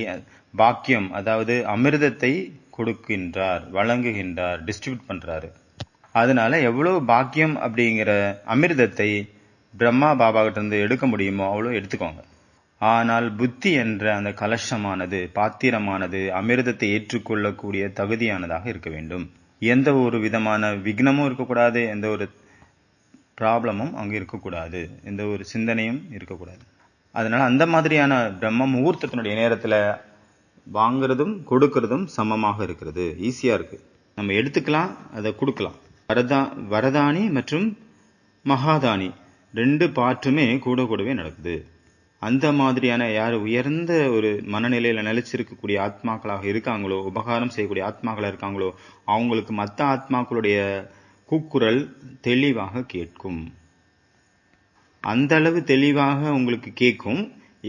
பாக்கியம், அதாவது அமிர்தத்தை கொடுக்கின்றார், வழங்குகின்றார், டிஸ்ட்ரிபியூட் பண்றாரு. அதனால எவ்வளவு பாக்கியம் அப்படிங்கிற அமிர்தத்தை பிரம்மா பாபா கிட்ட இருந்து எடுக்க முடியுமோ அவ்வளவு எடுத்துக்கோங்க. ஆனால் புத்தி என்ற அந்த கலசமானது, பாத்திரமானது அமிர்தத்தை ஏற்றுக்கொள்ளக்கூடிய தகுதியானதாக இருக்க வேண்டும். எந்த ஒரு விதமான விக்னமும் இருக்கக்கூடாது, எந்த ஒரு ப்ராப்ளமும் அங்கு இருக்கக்கூடாது, எந்த ஒரு சிந்தனையும் இருக்கக்கூடாது. அதனால அந்த மாதிரியான பிரம்ம முகூர்த்தத்தினுடைய நேரத்துல வாங்குறதும் கொடுக்கறதும் சமமாக இருக்கிறது, ஈஸியா இருக்கு. நம்ம எடுத்துக்கலாம், அதை கொடுக்கலாம். வரதானி மற்றும் மகாதானி ரெண்டு பாட்டுமே கூடவே நடக்குது. அந்த மாதிரியான யார் உயர்ந்த ஒரு மனநிலையில நிலைச்சிருக்கக்கூடிய ஆத்மாக்களாக இருக்காங்களோ, உபகாரம் செய்யக்கூடிய ஆத்மாக்களா இருக்காங்களோ, அவங்களுக்கு மற்ற ஆத்மாக்களுடைய கூக்குரல் தெளிவாக கேட்கும். அந்த அளவு தெளிவாக உங்களுக்கு கேட்கும்.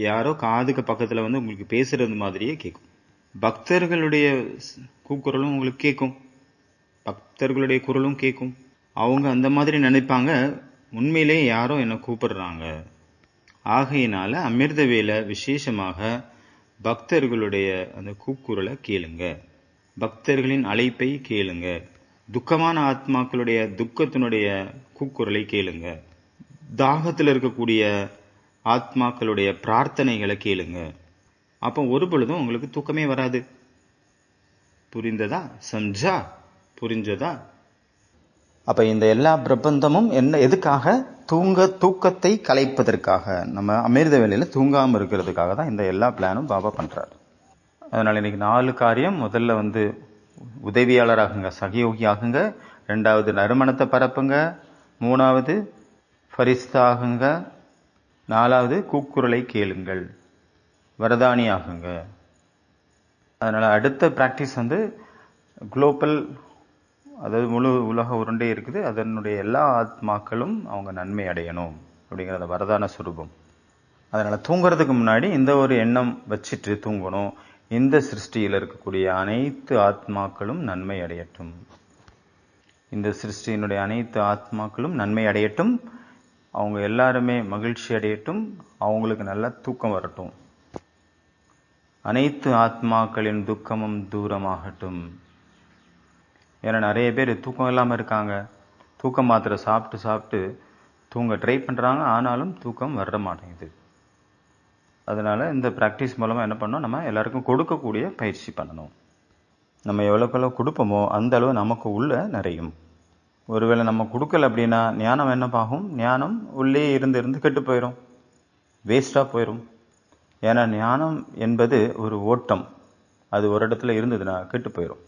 யாரோ காதுக்கு பக்கத்துல வந்து உங்களுக்கு பேசுறது மாதிரியே கேட்கும். பக்தர்களுடைய கூக்குரலும் உங்களுக்கு கேட்கும், பக்தர்களுடைய குரலும் கேட்கும். அவங்க அந்த மாதிரி நினைப்பாங்க, உண்மையிலேயே யாரோ என்ன கூப்பிடுறாங்க. ஆகையினால அமிர்த வேலை விசேஷமாக பக்தர்களுடைய அந்த கூக்குரலை கேளுங்க, பக்தர்களின் அழைப்பை கேளுங்க, துக்கமான ஆத்மாக்களுடைய துக்கத்தினுடைய கூக்குரலை கேளுங்க, தாகத்தில் இருக்கக்கூடிய ஆத்மாக்களுடைய பிரார்த்தனைகளை கேளுங்க. அப்போ ஒரு பொழுதும் உங்களுக்கு தூக்கமே வராது. புரிந்ததா? சம்ஜா? புரிஞ்சதா? அப்ப இந்த எல்லா பிரபந்தமும் என்ன, எதுக்காக? தூக்கத்தை கலைப்பதற்காக, நம்ம அமிர்த வேலையில தூங்காம இருக்கிறதுக்காக தான் இந்த எல்லா பிளானும் பாபா பண்றாரு. அதனால இன்னைக்கு 4 காரியம். முதல்ல வந்து உதவியாளராகுங்க, சகயோகி ஆகுங்க. 2வது நறுமணத்தை பரப்புங்க. 3வது ஃபரிஸ்தா ஆகுங்க. 4வது கூக்குரலை கேளுங்கள், வரதானி ஆகுங்க. அதனால அடுத்த பிராக்டிஸ் வந்து குளோபல், அதாவது முழு உலக உருண்டை இருக்குது, அதனுடைய எல்லா ஆத்மாக்களும் அவங்க நன்மை அடையணும் அப்படிங்கிற வரதான சுரூபம். அதனால தூங்குறதுக்கு முன்னாடி இந்த ஒரு எண்ணம் வச்சுட்டு தூங்கணும். இந்த சிருஷ்டியில் இருக்கக்கூடிய அனைத்து ஆத்மாக்களும் நன்மை அடையட்டும், இந்த சிருஷ்டியினுடைய அனைத்து ஆத்மாக்களும் நன்மை அடையட்டும், அவங்க எல்லாருமே மகிழ்ச்சி அடையட்டும், அவங்களுக்கு நல்ல தூக்கம் வரட்டும், அனைத்து ஆத்மாக்களின் துக்கமும் தூரமாகட்டும். ஏன்னா நிறைய பேர் தூக்கம் இல்லாமல் இருக்காங்க. தூக்க மாத்திரை சாப்பிட்டு தூங்க ட்ரை பண்ணுறாங்க, ஆனாலும் தூக்கம் வர மாட்டேங்குது. அதனால இந்த ப்ராக்டிஸ் மூலமாக என்ன பண்ணோம், நம்ம எல்லாருக்கும் கொடுக்கக்கூடிய பயிற்சி பண்ணணும். நம்ம எவ்வளோக்கெவ்வளோ கொடுப்போமோ அந்த அளவு நமக்கு உள்ள நிறையும். ஒருவேளை நம்ம கொடுக்கல அப்படின்னா ஞானம் என்ன ஆகும்? ஞானம் உள்ளே இருந்து கெட்டு போயிடும், வேஸ்டாக போயிடும். ஏன்னா ஞானம் என்பது ஒரு ஓட்டம், அது ஒரு இடத்துல இருந்ததுன்னா கெட்டு போயிடும்.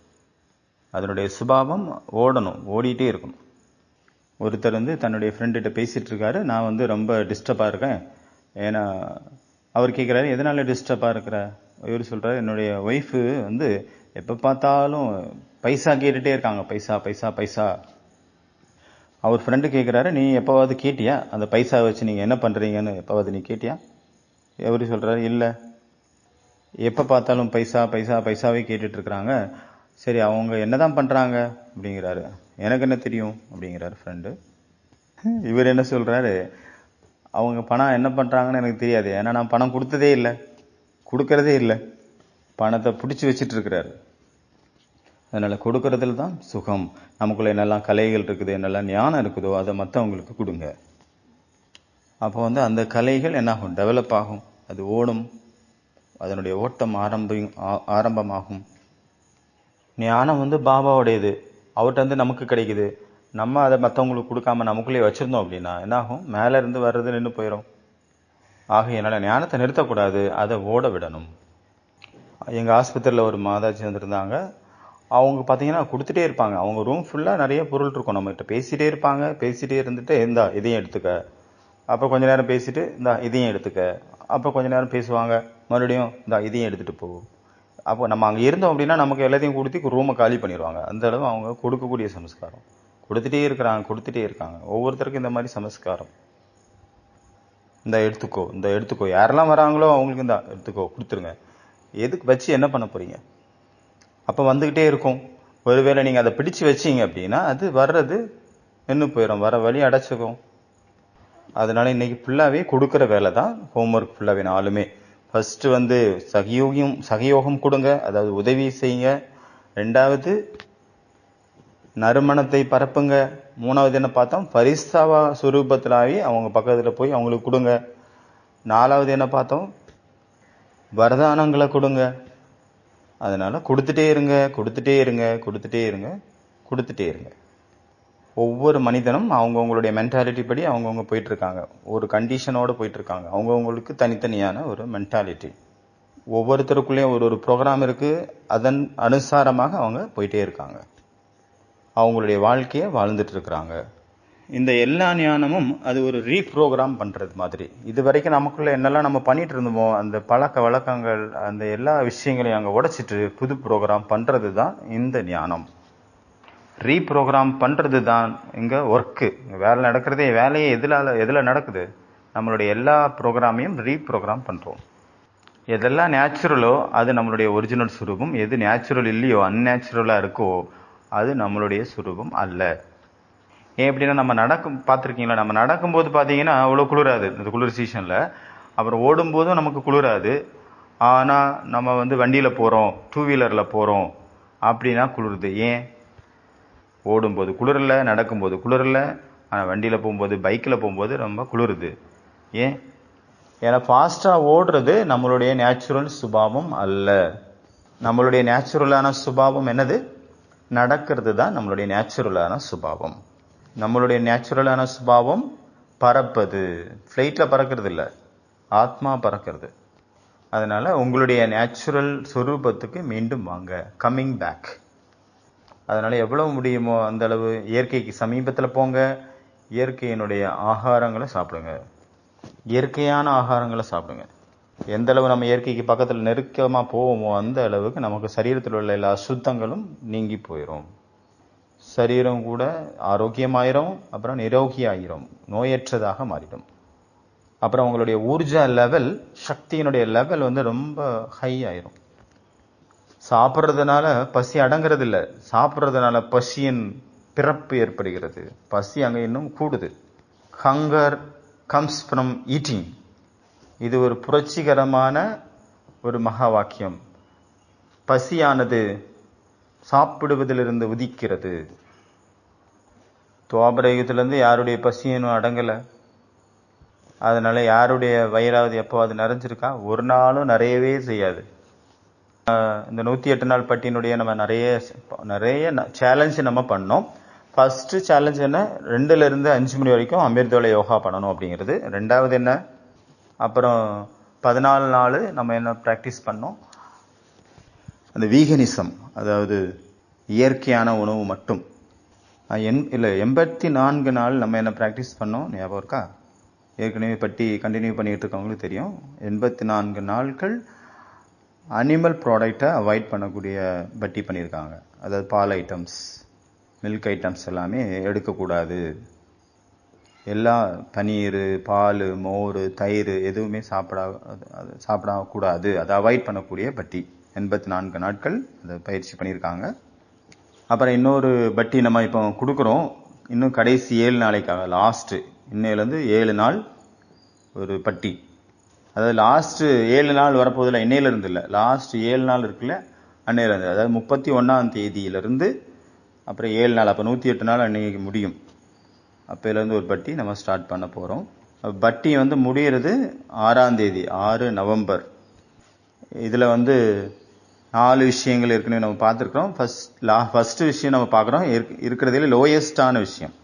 அதனுடைய சுபாவம் ஓடணும், ஓடிட்டே இருக்கணும். ஒருத்தர் வந்து தன்னுடைய ஃப்ரெண்டுகிட்ட பேசிட்டு இருக்காரு, நான் வந்து ரொம்ப டிஸ்டர்பாக இருக்கேன். ஏன்னா அவர் கேட்குறாரு, எதனால டிஸ்டர்பாக இருக்கிற? இவர் சொல்கிறார், என்னுடைய ஒய்ஃபு வந்து எப்போ பார்த்தாலும் பைசா கேட்டுகிட்டே இருக்காங்க, பைசா பைசா பைசா. அவர் ஃப்ரெண்டு கேட்குறாரு, நீ எப்போவாவது கேட்டியா அந்த பைசா வச்சு நீங்கள் என்ன பண்ணுறீங்கன்னு எப்போவாது நீ கேட்டியா? எவர் சொல்கிறாரு, இல்லை, எப்போ பார்த்தாலும் பைசா பைசா பைசாவே கேட்டுட்டு இருக்கிறாங்க. சரி, அவங்க என்னதான் பண்றாங்க அப்படிங்கிறாரு. எனக்கு என்ன தெரியும் அப்படிங்கிறாரு ஃப்ரெண்டு. இவர் என்ன சொல்றாரு, அவங்க பணம் என்ன பண்றாங்கன்னு எனக்கு தெரியாது, ஏன்னா நான் பணம் கொடுத்ததே இல்லை, கொடுக்கறதே இல்லை, பணத்தை பிடிச்சி வச்சுட்டு இருக்கிறாரு. அதனால கொடுக்கறதுல தான் சுகம். நமக்குள்ள என்னெல்லாம் கலைகள் இருக்குது, என்னெல்லாம் ஞானம் இருக்குதோ அதை மற்றவங்களுக்கு கொடுங்க. அப்போ வந்து அந்த கலைகள் என்ன ஆகும்? டெவலப் ஆகும், அது ஓடும், அதனுடைய ஓட்டம் ஆரம்பமாகும். ஞானம் வந்து பாபாவுடையது, அவர்கிட்ட வந்து நமக்கு கிடைக்குது. நம்ம அதை மற்றவங்களுக்கு கொடுக்காம நமக்குள்ளே வச்சிருந்தோம் அப்படின்னா என்ன ஆகும்? மேல இருந்து வர்றது நின்று போயிடும். ஆகையினால ஞானத்தை நிறுத்தக்கூடாது, அதை ஓட விடணும். எங்க ஆஸ்பத்திரியில் ஒரு மாதாஜி வந்திருந்தாங்க. அவங்க பார்த்தீங்கன்னா கொடுத்துட்டே இருப்பாங்க. அவங்க ரூம் ஃபுல்லாக நிறைய பொருள் இருக்கும். நம்மகிட்ட பேசிகிட்டே இருப்பாங்க. பேசிகிட்டே இருந்துட்டு இந்தா இதையும் எடுத்துக்க, அப்போ கொஞ்ச நேரம் பேசிட்டு இந்தா இதையும் எடுத்துக்க, அப்போ கொஞ்ச நேரம் பேசுவாங்க, மறுபடியும் இந்தா இதையும் எடுத்துகிட்டு போகும். அப்போ நம்ம அங்கே இருந்தோம் அப்படின்னா நமக்கு எல்லாத்தையும் கொடுத்து ரூமை காலி பண்ணிடுவாங்க. அந்த அளவு அவங்க கொடுக்கக்கூடிய சமஸ்காரம். கொடுத்துட்டே இருக்காங்க. ஒவ்வொருத்தருக்கும் இந்த மாதிரி சமஸ்காரம். இந்த எடுத்துக்கோ, யாரெல்லாம் வராங்களோ அவங்களுக்கு இந்த எடுத்துக்கோ, கொடுத்துருங்க. எதுக்கு வச்சு என்ன பண்ண போறீங்க? அப்போ வந்துக்கிட்டே இருக்கும். ஒருவேளை நீங்கள் அதை பிடிச்சு வச்சிங்க அப்படின்னா அது வர்றது நின்று போயிடும், வர வழி அடைச்சிக்கும். அதனால இன்னைக்கு ஃபுல்லாகவே கொடுக்குற வேலை தான் ஹோம்ஒர்க் ஃபுல்லாகவே. நாலுமே ஃபர்ஸ்ட் சகயோகம் கொடுங்க, அதாவது உதவி செய்யுங்க. ரெண்டாவது நறுமணத்தை பரப்புங்க. மூணாவது என்ன பார்த்தோம், பரிஸ்தாவா சுரூபத்திலாவே அவங்க பக்கத்தில் போய் அவங்களுக்கு கொடுங்க. நாலாவது என்ன பார்த்தோம், வரதானங்களை கொடுங்க. அதனால கொடுத்துட்டே இருங்க. ஒவ்வொரு மனிதனும் அவங்கவுங்களுடைய மென்டாலிட்டி படி அவங்கவுங்க போயிட்டு இருக்காங்க. ஒரு கண்டிஷனோட போயிட்டு இருக்காங்க. அவங்கவுங்களுக்கு தனித்தனியான ஒரு மென்டாலிட்டி. ஒவ்வொருத்தருக்குள்ளேயும் ஒரு ப்ரோக்ராம் இருக்கு. அதன் அனுசாரமாக அவங்க போயிட்டே இருக்காங்க. அவங்களுடைய வாழ்க்கையை வாழ்ந்துட்டு இருக்கிறாங்க. இந்த எல்லா ஞானமும் அது ஒரு ரீப்ரோக்ராம் பண்றது மாதிரி. இது வரைக்கும் நமக்குள்ள என்னெல்லாம் நம்ம பண்ணிட்டு இருந்தோமோ அந்த பழக்க வழக்கங்கள், அந்த எல்லா விஷயங்களையும் அங்கே உடைச்சிட்டு புது ப்ரோக்ராம் பண்றது தான் இந்த ஞானம். ரீப்ரோக்ராம் பண்றது தான் இங்க ஒர்க்கு. வேலை நடக்கிறதே, வேலையே எதுல நடக்குது? நம்மளுடைய எல்லா ப்ரோக்ராமையும் ரீப்ரோக்ராம் பண்றோம். எதெல்லாம் நேச்சுரலோ அது நம்மளுடைய ஒரிஜினல் சுரூபம். எது நேச்சுரல் இல்லையோ, அன்நேச்சுரலா இருக்கோ அது நம்மளுடைய சுரூபம் அல்ல. ஏன் எப்படின்னா, நம்ம பார்த்துருக்கீங்களா, நம்ம நடக்கும்போது பார்த்தீங்கன்னா அவ்வளோ குளிராது இந்த குளிர் சீசனில். அப்புறம் ஓடும்போதும் நமக்கு குளிராது. ஆனால் நம்ம வண்டியில் போகிறோம், 2 வீலரில் போகிறோம் அப்படின்னா குளிருது. ஏன்? ஓடும்போது குளிரில், நடக்கும்போது குளிரில். ஆனால் வண்டியில் போகும்போது, பைக்கில் போகும்போது ரொம்ப குளிருது. ஏன்? ஏன்னா ஃபாஸ்ட்டாக ஓடுறது நம்மளுடைய நேச்சுரல் சுபாவம் அல்ல. நம்மளுடைய நேச்சுரலான சுபாவம் என்னது? நடக்கிறது தான் நம்மளுடைய நேச்சுரலான சுபாவம். நம்மளுடைய நேச்சுரலான சுபாவம் பறப்பது. ஃப்ளைட்டில் பறக்கிறது இல்லை, ஆத்மா பறக்கிறது. அதனால உங்களுடைய நேச்சுரல் சொரூபத்துக்கு மீண்டும் வாங்க, கம்மிங் பேக். அதனால எவ்வளவு முடியுமோ அந்த அளவு இயற்கைக்கு சமீபத்தில் போங்க. இயற்கையினுடைய ஆகாரங்களை சாப்பிடுங்க, இயற்கையான ஆகாரங்களை சாப்பிடுங்க. எந்த அளவு நம்ம இயற்கைக்கு பக்கத்தில் நெருக்கமாக போவோமோ அந்த அளவுக்கு நமக்கு சரீரத்தில் உள்ள எல்லா அசுத்தங்களும் நீங்கி போயிடும். சரீரம் கூட ஆரோக்கியமாயிரும், அப்புறம் நிரோகியாயிரும், நோயற்றதாக மாறிடும். அப்புறம் உங்களுடைய ஊர்ஜா லெவல், சக்தியினுடைய லெவல் ரொம்ப ஹை ஆயிரும். சாப்பிட்றதுனால பசி அடங்கிறது இல்லை, சாப்பிட்றதுனால பசியின் பிறப்பு ஏற்படுகிறது. பசி அங்கே இன்னும் கூடுது. Hunger comes from eating. இது ஒரு புரட்சிகரமான ஒரு மகா வாக்கியம். பசியானது சாப்பிடுவதிலிருந்து உதிக்கிறது. துவாபர யுகத்திலிருந்து யாருடைய பசியும் அடங்கலை. அதனால யாருடைய வயிறாவது எப்போது நிறைஞ்சிருக்கா? ஒரு நாளும் நிறையவே செய்யாது. இந்த 108 நாள் பட்டியினுடைய நம்ம நிறைய சேலஞ்சு நம்ம பண்ணோம். ஃபர்ஸ்ட் சேலஞ்ச் என்ன? 2லிருந்து 5 மணி வரைக்கும் அமிர்தோல யோகா பண்ணணும் அப்படிங்கிறது. ரெண்டாவது என்ன? அப்புறம் 14 நாள் நம்ம என்ன ப்ராக்டிஸ் பண்ணோம்? அந்த வீகனிசம், அதாவது இயற்கையான உணவு மட்டும். 84 நாள் நம்ம என்ன ப்ராக்டிஸ் பண்ணோம்? ஞாபகம் இருக்கா? ஏற்கனவே பட்டி கண்டினியூ பண்ணிட்டு இருக்கவங்களுக்கு தெரியும். 84 நாட்கள் அனிமல் ப்ராடக்டை அவாய்ட் பண்ணக்கூடிய பட்டி பண்ணியிருக்காங்க. அதாவது பால் ஐட்டம்ஸ், மில்க் ஐட்டம்ஸ் எல்லாமே எடுக்கக்கூடாது. எல்லா பனீர், பால், மோர், தயிர் எதுவுமே சாப்பிடக்கூடாது. அதை அவாய்ட் பண்ணக்கூடிய பட்டி 84 நாட்கள் அதை பயிற்சி பண்ணியிருக்காங்க. அப்புறம் இன்னொரு பட்டி நம்ம இப்போ கொடுக்குறோம். இன்னும் கடைசி 7 நாளைக்காக, லாஸ்ட்டு இன்னையிலேருந்து 7 நாள் ஒரு பட்டி. அதாவது லாஸ்ட்டு 7 நாள் வரப்போதில்லை, இன்னையிலேருந்து இல்லை, லாஸ்ட் 7 நாள் இருக்குல்ல, அன்னையிலேருந்து. அதாவது 31ஆம் தேதியிலிருந்து அப்புறம் 7 நாள், அப்போ 108 நாள் அன்னைக்கு முடியும். அப்போலேருந்து ஒரு பட்டி நம்ம ஸ்டார்ட் பண்ண போகிறோம். பட்டி முடிகிறது 6ஆம் தேதி, 6 நவம்பர். இதில் 4 விஷயங்கள் இருக்குன்னு நம்ம பார்த்துருக்குறோம். ஃபர்ஸ்ட் விஷயம் நம்ம பார்க்குறோம், இருக்கிறதுல லோயஸ்டான விஷயம்.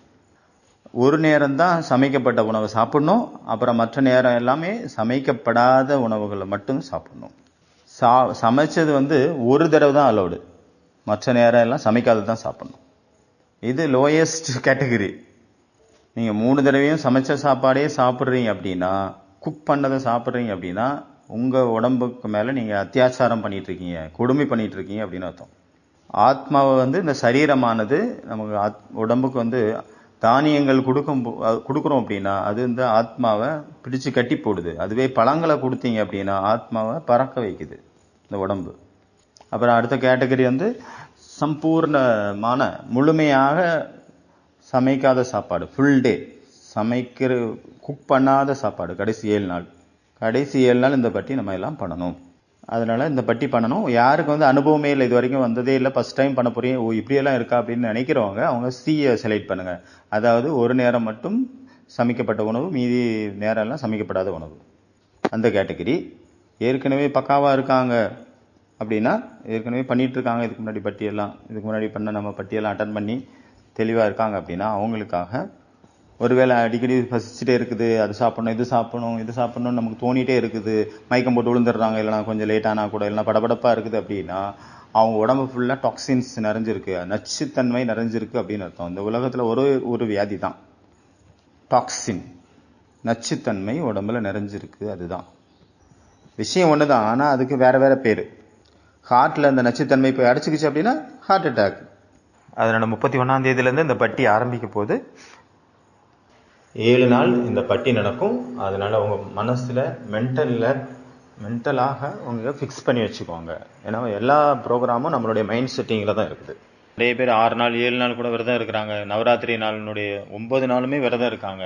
ஒரு நேரம் தான் சமைக்கப்பட்ட உணவை சாப்பிடணும். அப்புறம் மற்ற நேரம் எல்லாமே சமைக்கப்படாத உணவுகளை மட்டும் சாப்பிடணும். சமைச்சது ஒரு தடவை தான் அலோடு. மற்ற நேரம் எல்லாம் சமைக்காது தான் சாப்பிடணும். இது லோயஸ்ட் கேட்டகரி. நீங்கள் 3 தடவையும் சமைச்ச சாப்பாடே சாப்பிட்றீங்க அப்படின்னா, குக் பண்ணதை சாப்பிட்றீங்க அப்படின்னா, உங்கள் உடம்புக்கு மேலே நீங்கள் அத்தியாச்சாரம் பண்ணிட்டு இருக்கீங்க, கொடுமை பண்ணிட்டு இருக்கீங்க அப்படின்னு அர்த்தம். ஆத்மாவை இந்த சரீரமானது நமக்கு உடம்புக்கு தானியங்கள் கொடுக்குறோம் அப்படின்னா அது ஆத்மாவை பிடிச்சு கட்டி போடுது. அதுவே பழங்களை கொடுத்தீங்க அப்படின்னா ஆத்மாவை பறக்க வைக்குது இந்த உடம்பு. அப்புறம் அடுத்த கேட்டகரி சம்பூர்ணமான முழுமையாக சமைக்காத சாப்பாடு, ஃபுல் டே குக் பண்ணாத சாப்பாடு. கடைசி 7 நாள் இந்த பட்டி நம்ம எல்லாம் பண்ணணும். அதனால இந்த பட்டி பண்ணணும். யாருக்கு அனுபவமே இல்லை, இது வரைக்கும் வந்ததே இல்லை, ஃபர்ஸ்ட் டைம் பண்ண போறீங்க, ஓ இப்படியெல்லாம் இருக்கா அப்படின்னு நினைக்கிறவங்க அவங்க சியை செலக்ட் பண்ணுங்க. அதாவது ஒரு நேரம் மட்டும் சமைக்கப்பட்ட உணவு, மீதி நேரம் எல்லாம் சமைக்கப்படாத உணவு. அந்த கேட்டகரி. ஏற்கனவே பக்காவா இருக்காங்க அப்படின்னா, ஏற்கனவே பண்ணிட்டு இருக்காங்க, இதுக்கு முன்னாடி பண்ண நம்ம பட்டியெல்லாம் அட்டன் பண்ணி தெளிவா இருக்காங்க அப்படின்னா அவங்களுக்காக ஒருவேளை அடிக்கடி பசிச்சுட்டே இருக்குது, அது சாப்பிடணும் இது சாப்பிடணும் நமக்கு தோணிட்டே இருக்குது, மயக்கம் போட்டு விழுந்துடுறாங்க, இல்லைனா கொஞ்சம் லேட்டானா கூட, இல்லைனா படபடப்பாக இருக்குது அப்படின்னா அவங்க உடம்பு ஃபுல்லாக டாக்ஸின்ஸ் நிறைஞ்சிருக்கு, நச்சுத்தன்மை நிறைஞ்சிருக்கு அப்படின்னு அர்த்தம். இந்த உலகத்தில் ஒரு வியாதி தான் டாக்ஸின், நச்சுத்தன்மை உடம்புல நிறைஞ்சிருக்கு. அதுதான் விஷயம் ஒன்று தான், ஆனால் அதுக்கு வேற பேர். ஹார்ட்டில் அந்த நச்சுத்தன்மை போய் அடைச்சிக்கிச்சு அப்படின்னா ஹார்ட் அட்டாக். அதனால 31ஆம் தேதியிலேருந்து இந்த பட்டி ஆரம்பிக்க போது 7 நாள் இந்த பட்டி நடக்கும். அதனால உங்க மனசுல மென்டலாக உங்க ஃபிக்ஸ் பண்ணி வச்சுக்கோங்க. ஏன்னா எல்லா ப்ரோக்ராமும் நம்மளுடைய மைண்ட் செட்டிங்கில் தான் இருக்குது. நிறைய பேர் 6 நாள் 7 நாள் கூட விரதம் இருக்கிறாங்க. நவராத்திரி நாளினுடைய 9 நாளுமே விரதம் இருக்காங்க.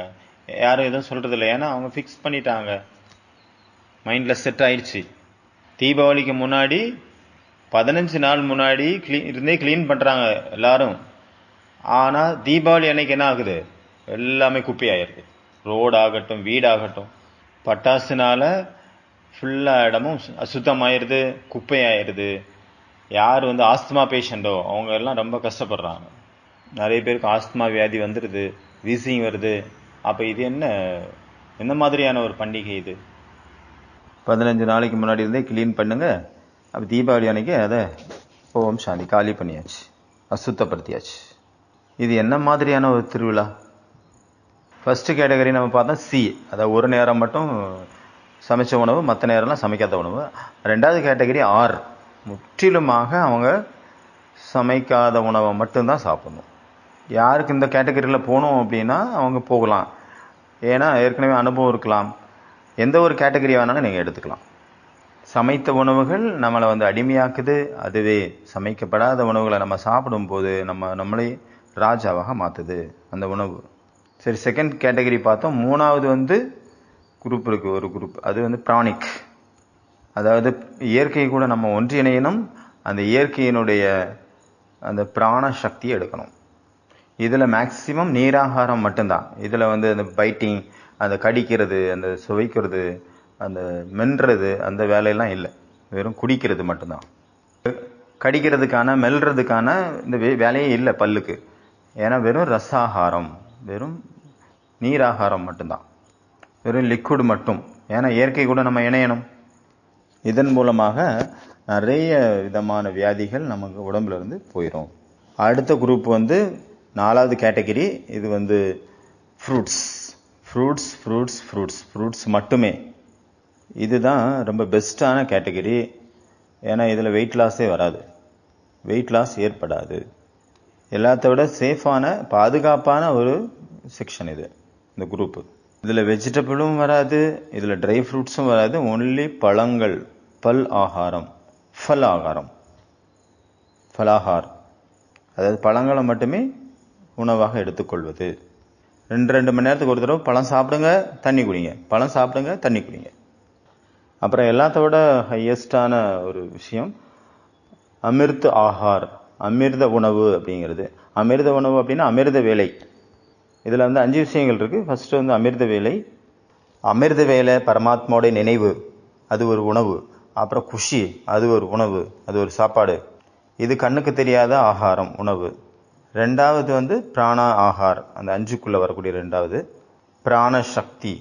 யாரும் எதுவும் சொல்றது இல்லை, ஏன்னா அவங்க ஃபிக்ஸ் பண்ணிட்டாங்க, மைண்ட்ல செட் ஆயிடுச்சு. தீபாவளிக்கு முன்னாடி 15 நாள் முன்னாடி இருந்தே கிளீன் பண்றாங்க எல்லாரும். ஆனா தீபாவளி அன்னைக்கு என்ன ஆகுது, எல்லாமே குப்பை ஆயிடுது. ரோடு ஆகட்டும், வீடாகட்டும், பட்டாசுனால ஃபுல்லா இடமும் அசுத்தமாயிருது, குப்பை ஆயிடுது. யார் ஆஸ்துமா பேஷண்டோ அவங்க எல்லாம் ரொம்ப கஷ்டப்படுறாங்க. நிறைய பேருக்கு ஆஸ்துமா வியாதி வந்துடுது, வீசிங் வருது. அப்ப இது என்ன மாதிரியான ஒரு பண்டிகை இது? 15 நாளைக்கு முன்னாடி இருந்தே கிளீன் பண்ணுங்க. அப்போ தீபாவளி அன்னைக்கு அதை ஓம் சாந்தி காலி பண்ணியாச்சு, அசுத்தப்படுத்தியாச்சு. இது என்ன மாதிரியான ஒரு திருவிழா? ஃபர்ஸ்ட் கேட்டகரி நம்ம பார்த்தா சி, அதாவது ஒரு நேரம் மட்டும் சமைச்ச உணவு, மற்ற நேரம்லாம் சமைக்காத உணவு. ரெண்டாவது கேட்டகரி ஆர், முற்றிலுமாக அவங்க சமைக்காத உணவை மட்டும்தான் சாப்பிடணும். யாருக்கு இந்த கேட்டகரியில் போகணும் அப்படின்னா அவங்க போகலாம், ஏன்னா ஏற்கனவே அனுபவம் இருக்கலாம். எந்த ஒரு கேட்டகரி வேணாலும் நீங்கள் எடுத்துக்கலாம். சமைத்த உணவுகள் நம்மளை அடிமையாக்குது, அதுவே சமைக்கப்படாத உணவுகளை நம்ம சாப்பிடும்போது நம்மளை ராஜாவாக மாற்றுது அந்த உணவு. சரி, செகண்ட் கேட்டகரி பார்த்தோம். மூணாவது குரூப் இருக்கு, ஒரு குரூப், அது பிராணிக். அதாவது இயற்கை கூட நம்ம ஒன்றிணையணும், அந்த இயற்கையினுடைய அந்த பிராண சக்தியை எடுக்கணும். இதில் மேக்சிமம் நீராகாரம் மட்டும்தான். இதில் அந்த பைட்டிங், அந்த கடிக்கிறது, அந்த சுவைக்கிறது, அந்த மெல்றது, அந்த வேலையெல்லாம் இல்லை. வெறும் குடிக்கிறது மட்டும்தான். கடிக்கிறதுக்கான மெல்றதுக்கான இந்த வேலையே இல்லை பல்லுக்கு. ஏன்னா வெறும் ரசாகாரம், வெறும் நீராகாரம் மட்டும்தான், வெறும் லிக்விட் மட்டும். ஏன்னா இயற்கை கூட நம்ம இணையணும். இதன் மூலமாக நிறைய விதமான வியாதிகள் நமக்கு உடம்புல இருந்து போயிடும். அடுத்த குரூப் 4வது கேட்டகரி. இது ஃப்ரூட்ஸ் மட்டுமே. இதுதான் ரொம்ப பெஸ்டான கேட்டகரி. ஏன்னா இதில் வெயிட் லாஸே வராது, வெயிட் லாஸ் ஏற்படாது. எல்லாத்த விட சேஃபான, பாதுகாப்பான ஒரு செக்ஷன் இது, இந்த குரூப்பு. இதில் வெஜிடபிளும் வராது, இதில் ட்ரை ஃப்ரூட்ஸும் வராது. ஒன்லி பழங்கள், ஆகாரம், ஃபலாகார், அதாவது பழங்களை மட்டுமே உணவாக எடுத்துக்கொள்வது. 2 மணி நேரத்துக்கு ஒரு தடவை பழம் சாப்பிடுங்க, தண்ணி குடிங்க, பழம் சாப்பிடுங்க, தண்ணி குடிங்க. அப்புறம் எல்லாத்தோட ஹையஸ்டான ஒரு விஷயம் அமிர்த ஆகார், அமிர்த உணவு அப்படிங்கிறது. அமிர்த உணவு அப்படின்னா அமிர்த வேலை. இதில் 5 விஷயங்கள் இருக்கு. ஃபர்ஸ்ட் அமிர்த வேலை. அமிர்த வேலை பரமாத்மாவோட நினைவு, அது ஒரு உணவு. அப்புறம் குஷி, அது ஒரு உணவு, அது ஒரு சாப்பாடு. இது கண்ணுக்கு தெரியாத ஆகாரம், உணவு. ரெண்டாவது பிராணா ஆகார், அந்த 5க்குள்ள வரக்கூடிய ரெண்டாவது. பிராண சக்தி,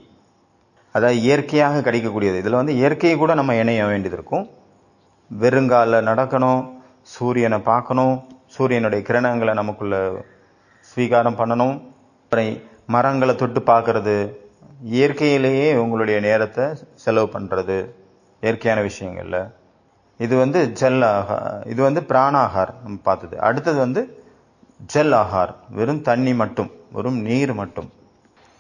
அதாவது இயற்கையாக கிடைக்கக்கூடியது. இதில் இயற்கையை கூட நம்ம இணைய வேண்டியது இருக்கும். வெறுங்கால நடக்கணும், சூரியனை பார்க்கணும், சூரியனுடைய கிரணங்களை நமக்குள்ள ஸ்வீகாரம் பண்ணணும், அப்புறம் மரங்களை தொட்டு பார்க்கறது, இயற்கையிலேயே உங்களுடைய நேரத்தை செலவு பண்ணுறது இயற்கையான விஷயங்கள்ல. இது ஜல் ஆகார், இது பிராணாகார் நம்ம பார்த்தது. அடுத்தது ஜல் ஆகார், வெறும் தண்ணி மட்டும், வெறும் நீர் மட்டும்.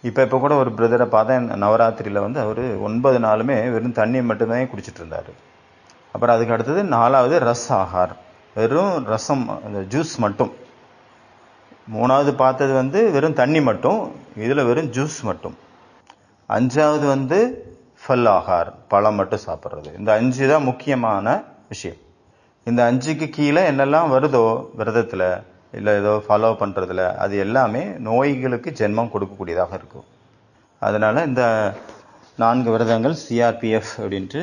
இப்போ கூட ஒரு பிரதரை பார்த்தேன், நவராத்திரியில் அவர் 9 நாளுமே வெறும் தண்ணி மட்டும்தான் குடிச்சிட்டு இருந்தார். அப்புறம் அதுக்கு அடுத்தது 4வது ரஸ் ஆகார், வெறும் ரசம், அந்த ஜூஸ் மட்டும். 3வது பார்த்தது வெறும் தண்ணி மட்டும், இதில் வெறும் ஜூஸ் மட்டும். 5வது ஃபல் ஆகார், பழம் மட்டும் சாப்பிட்றது. இந்த 5 தான் முக்கியமான விஷயம். இந்த 5க்கு கீழே என்னெல்லாம் வருதோ விரதத்தில் இல்லை ஏதோ ஃபாலோ பண்ணுறதுல, அது எல்லாமே நோய்களுக்கு ஜென்மம் கொடுக்கக்கூடியதாக இருக்கும். அதனால் இந்த 4 விரதங்கள் CRPF அப்படின்ட்டு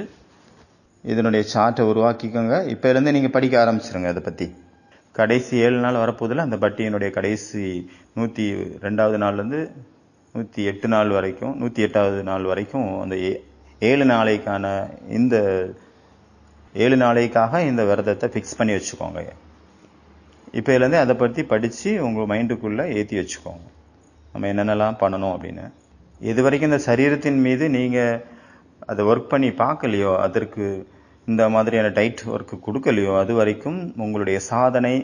இதனுடைய சார்ட்டை உருவாக்கிக்கோங்க. இப்போலேருந்து நீங்கள் படிக்க ஆரம்பிச்சிருங்க அதை பற்றி. கடைசி 7 நாள் வரப்போதில் அந்த பட்டியினுடைய கடைசி 102வது நாள்லேருந்து 108 நாள் வரைக்கும், 108வது நாள் வரைக்கும் அந்த 7 நாளைக்கான இந்த 7 நாளைக்காக இந்த விரதத்தை ஃபிக்ஸ் பண்ணி வச்சுக்கோங்க. இப்போலேருந்து அதை பற்றி படித்து உங்கள் மைண்டுக்குள்ளே ஏற்றி வச்சுக்கோங்க, நம்ம என்னென்னலாம் பண்ணணும் அப்படின்னு. எது வரைக்கும் இந்த சரீரத்தின் மீது நீங்கள் அதை ஒர்க் பண்ணி பார்க்கலையோ, அதற்கு இந்த மாதிரியான டைட் ஒர்க்கு கொடுக்கலையோ, அது வரைக்கும் உங்களுடைய சாதனை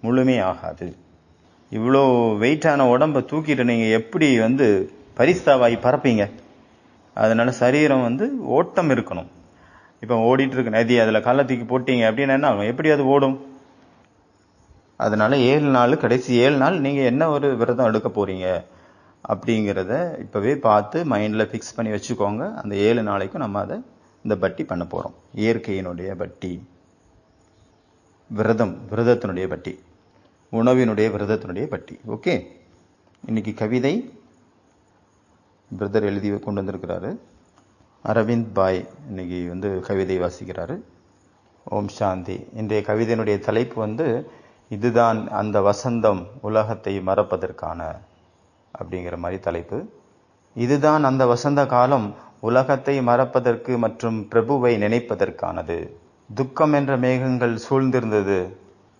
முழுமையாகாது. இவ்வளோ வெயிட்டான உடம்பை தூக்கிட்டு நீங்கள் எப்படி பரிஸ்தாவாகி பறப்பீங்க? அதனால சரீரம் ஓட்டம் இருக்கணும். இப்போ ஓடிட்டு இருக்கு நதி, அதில் காலை தூக்கி போட்டீங்க அப்படின்னா என்ன ஆகும்? எப்படி அது ஓடும்? அதனால 7 நாள், கடைசி 7 நாள் நீங்கள் என்ன ஒரு விரதம் எடுக்க போறீங்க அப்படிங்கிறத இப்போவே பார்த்து மைண்டில் ஃபிக்ஸ் பண்ணி வச்சுக்கோங்க. அந்த 7 நாளைக்கும் நம்ம அதை இந்த பட்டி பண்ண போகிறோம். இயற்கையினுடைய பட்டி, விரதத்தினுடைய பட்டி, உணவினுடைய விரதத்தினுடைய பட்டி. ஓகே, இன்னைக்கு கவிதை பிரதர் எழுதி கொண்டு வந்திருக்கிறாரு. அரவிந்த் பாய் இன்னைக்கு கவிதை வாசிக்கிறாரு. ஓம் சாந்தி. இன்றைய கவிதையினுடைய தலைப்பு இதுதான் அந்த வசந்தம் உலகத்தை மறப்பதற்கான அப்படிங்கிற மாதிரி தலைப்பு. இதுதான் அந்த வசந்த காலம் உலகத்தை மறப்பதற்கு மற்றும் பிரபுவை நினைப்பதற்கானது. துக்கம் என்ற மேகங்கள் சூழ்ந்திருந்தது,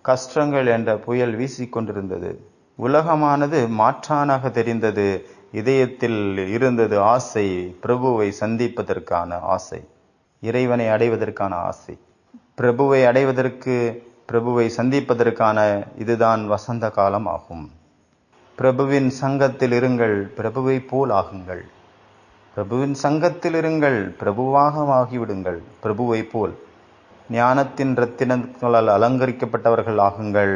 கஷ்டங்கள் என்ற புயல் வீசிக்கொண்டிருந்தது. உலகமானது மாற்றானாக தெரிந்தது. இதயத்தில் இருந்தது ஆசை, பிரபுவை சந்திப்பதற்கான ஆசை, இறைவனை அடைவதற்கான ஆசை. பிரபுவை அடைவதற்கு, பிரபுவை சந்திப்பதற்கான இதுதான் வசந்த காலம் ஆகும். பிரபுவின் சங்கத்தில் இருங்கள், பிரபுவை போல் ஆகுங்கள். பிரபுவின் சங்கத்தில் இருங்கள், பிரபுவாக ஆகிவிடுங்கள். பிரபுவை போல் ஞானத்தின் ரத்தினங்களால் அலங்கரிக்கப்பட்டவர்கள் ஆகுங்கள்.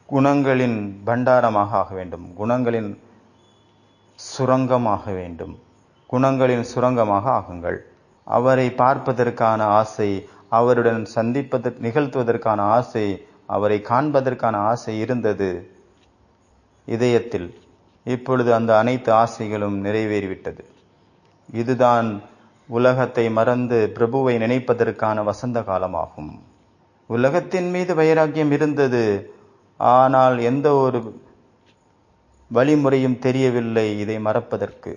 குணங்களின் பண்டாரமாக ஆக வேண்டும், குணங்களின் சுரங்கமாக வேண்டும், குணங்களின் சுரங்கமாக ஆகுங்கள். அவரை பார்ப்பதற்கான ஆசை, அவருடன் நிகழ்த்துவதற்கான ஆசை, அவரை காண்பதற்கான ஆசை இருந்தது இதயத்தில். இப்பொழுது அந்த அனைத்து ஆசைகளும் நிறைவேறிவிட்டது. இதுதான் உலகத்தை மறந்து பிரபுவை நினைப்பதற்கான வசந்த காலமாகும். உலகத்தின் மீது வைராக்கியம் இருந்தது, ஆனால் எந்த ஒரு வழிமுறையும் தெரியவில்லை இதை மறப்பதற்கு.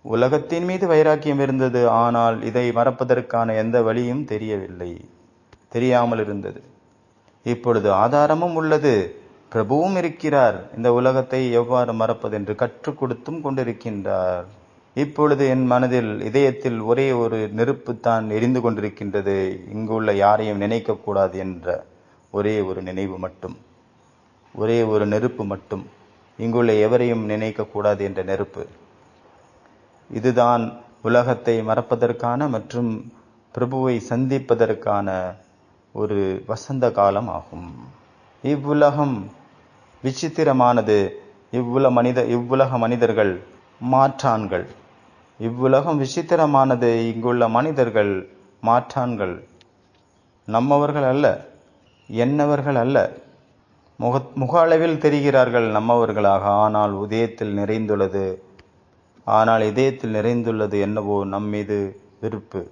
உலகத்தின் மீது வைராக்கியம் இருந்தது, ஆனால் இதை மறப்பதற்கான எந்த வழியும் தெரியாமல் இருந்தது. இப்பொழுது ஆதாரமும் உள்ளது, பிரபுவும் இருக்கிறார். இந்த உலகத்தை எவ்வாறு மறப்பது என்று கற்றுக் கொடுத்தும் கொண்டிருக்கின்றார். இப்பொழுது என் மனதில், இதயத்தில் ஒரே ஒரு நெருப்பு தான் எரிந்து கொண்டிருக்கின்றது. இங்குள்ள யாரையும் நினைக்க கூடாது என்ற ஒரே ஒரு நினைவு மட்டும், ஒரே ஒரு நெருப்பு மட்டும், இங்குள்ள எவரையும் நினைக்க கூடாது என்ற நெருப்பு. இதுதான் உலகத்தை மறப்பதற்கான மற்றும் பிரபுவை சந்திப்பதற்கான ஒரு வசந்த காலம் ஆகும். இவ்வுலகம் விசித்திரமானது. இவ்வுலக மனிதர்கள் மாற்றான்கள். இவ்வுலகம் விசித்திரமானது. இங்குள்ள மனிதர்கள் மாற்றான்கள், நம்மவர்கள் அல்ல, என்னவர்கள் அல்ல. முக அளவில் தெரிகிறார்கள் நம்மவர்களாக, ஆனால் இதயத்தில் நிறைந்துள்ளது என்னவோ நம் மீது வெறுப்பு.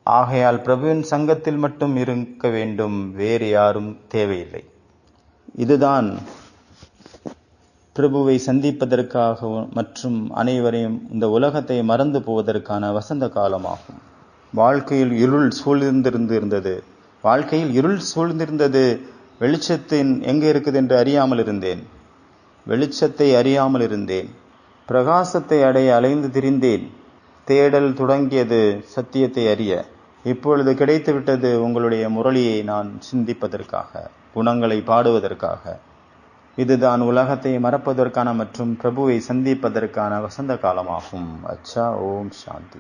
ஆகையால் பிரபுவின் சங்கத்தில் மட்டும் இருக்க வேண்டும், வேறு யாரும் தேவையில்லை. இதுதான் பிரபுவை சந்திப்பதற்காக மற்றும் அனைவரையும் இந்த உலகத்தை மறந்து போவதற்கான வசந்த காலமாகும். வாழ்க்கையில் இருள் சூழ்ந்திருந்தது. வாழ்க்கையில் இருள் சூழ்ந்திருந்தது. வெளிச்சத்தின் எங்கே இருக்குது என்று அறியாமல் இருந்தேன். வெளிச்சத்தை அறியாமல் இருந்தேன். பிரகாசத்தை அடைய அலைந்து திரிந்தேன். தேடல் தொடங்கியது சத்தியத்தை அறிய. இப்பொழுது கிடைத்துவிட்டது உங்களுடைய முரளியை நான் சிந்திப்பதற்காக, குணங்களை பாடுவதற்காக. இதுதான் உலகத்தை மறப்பதற்கான மற்றும் பிரபுவை சந்திப்பதற்கான வசந்த காலமாகும். அச்சா. ஓம் சாந்தி.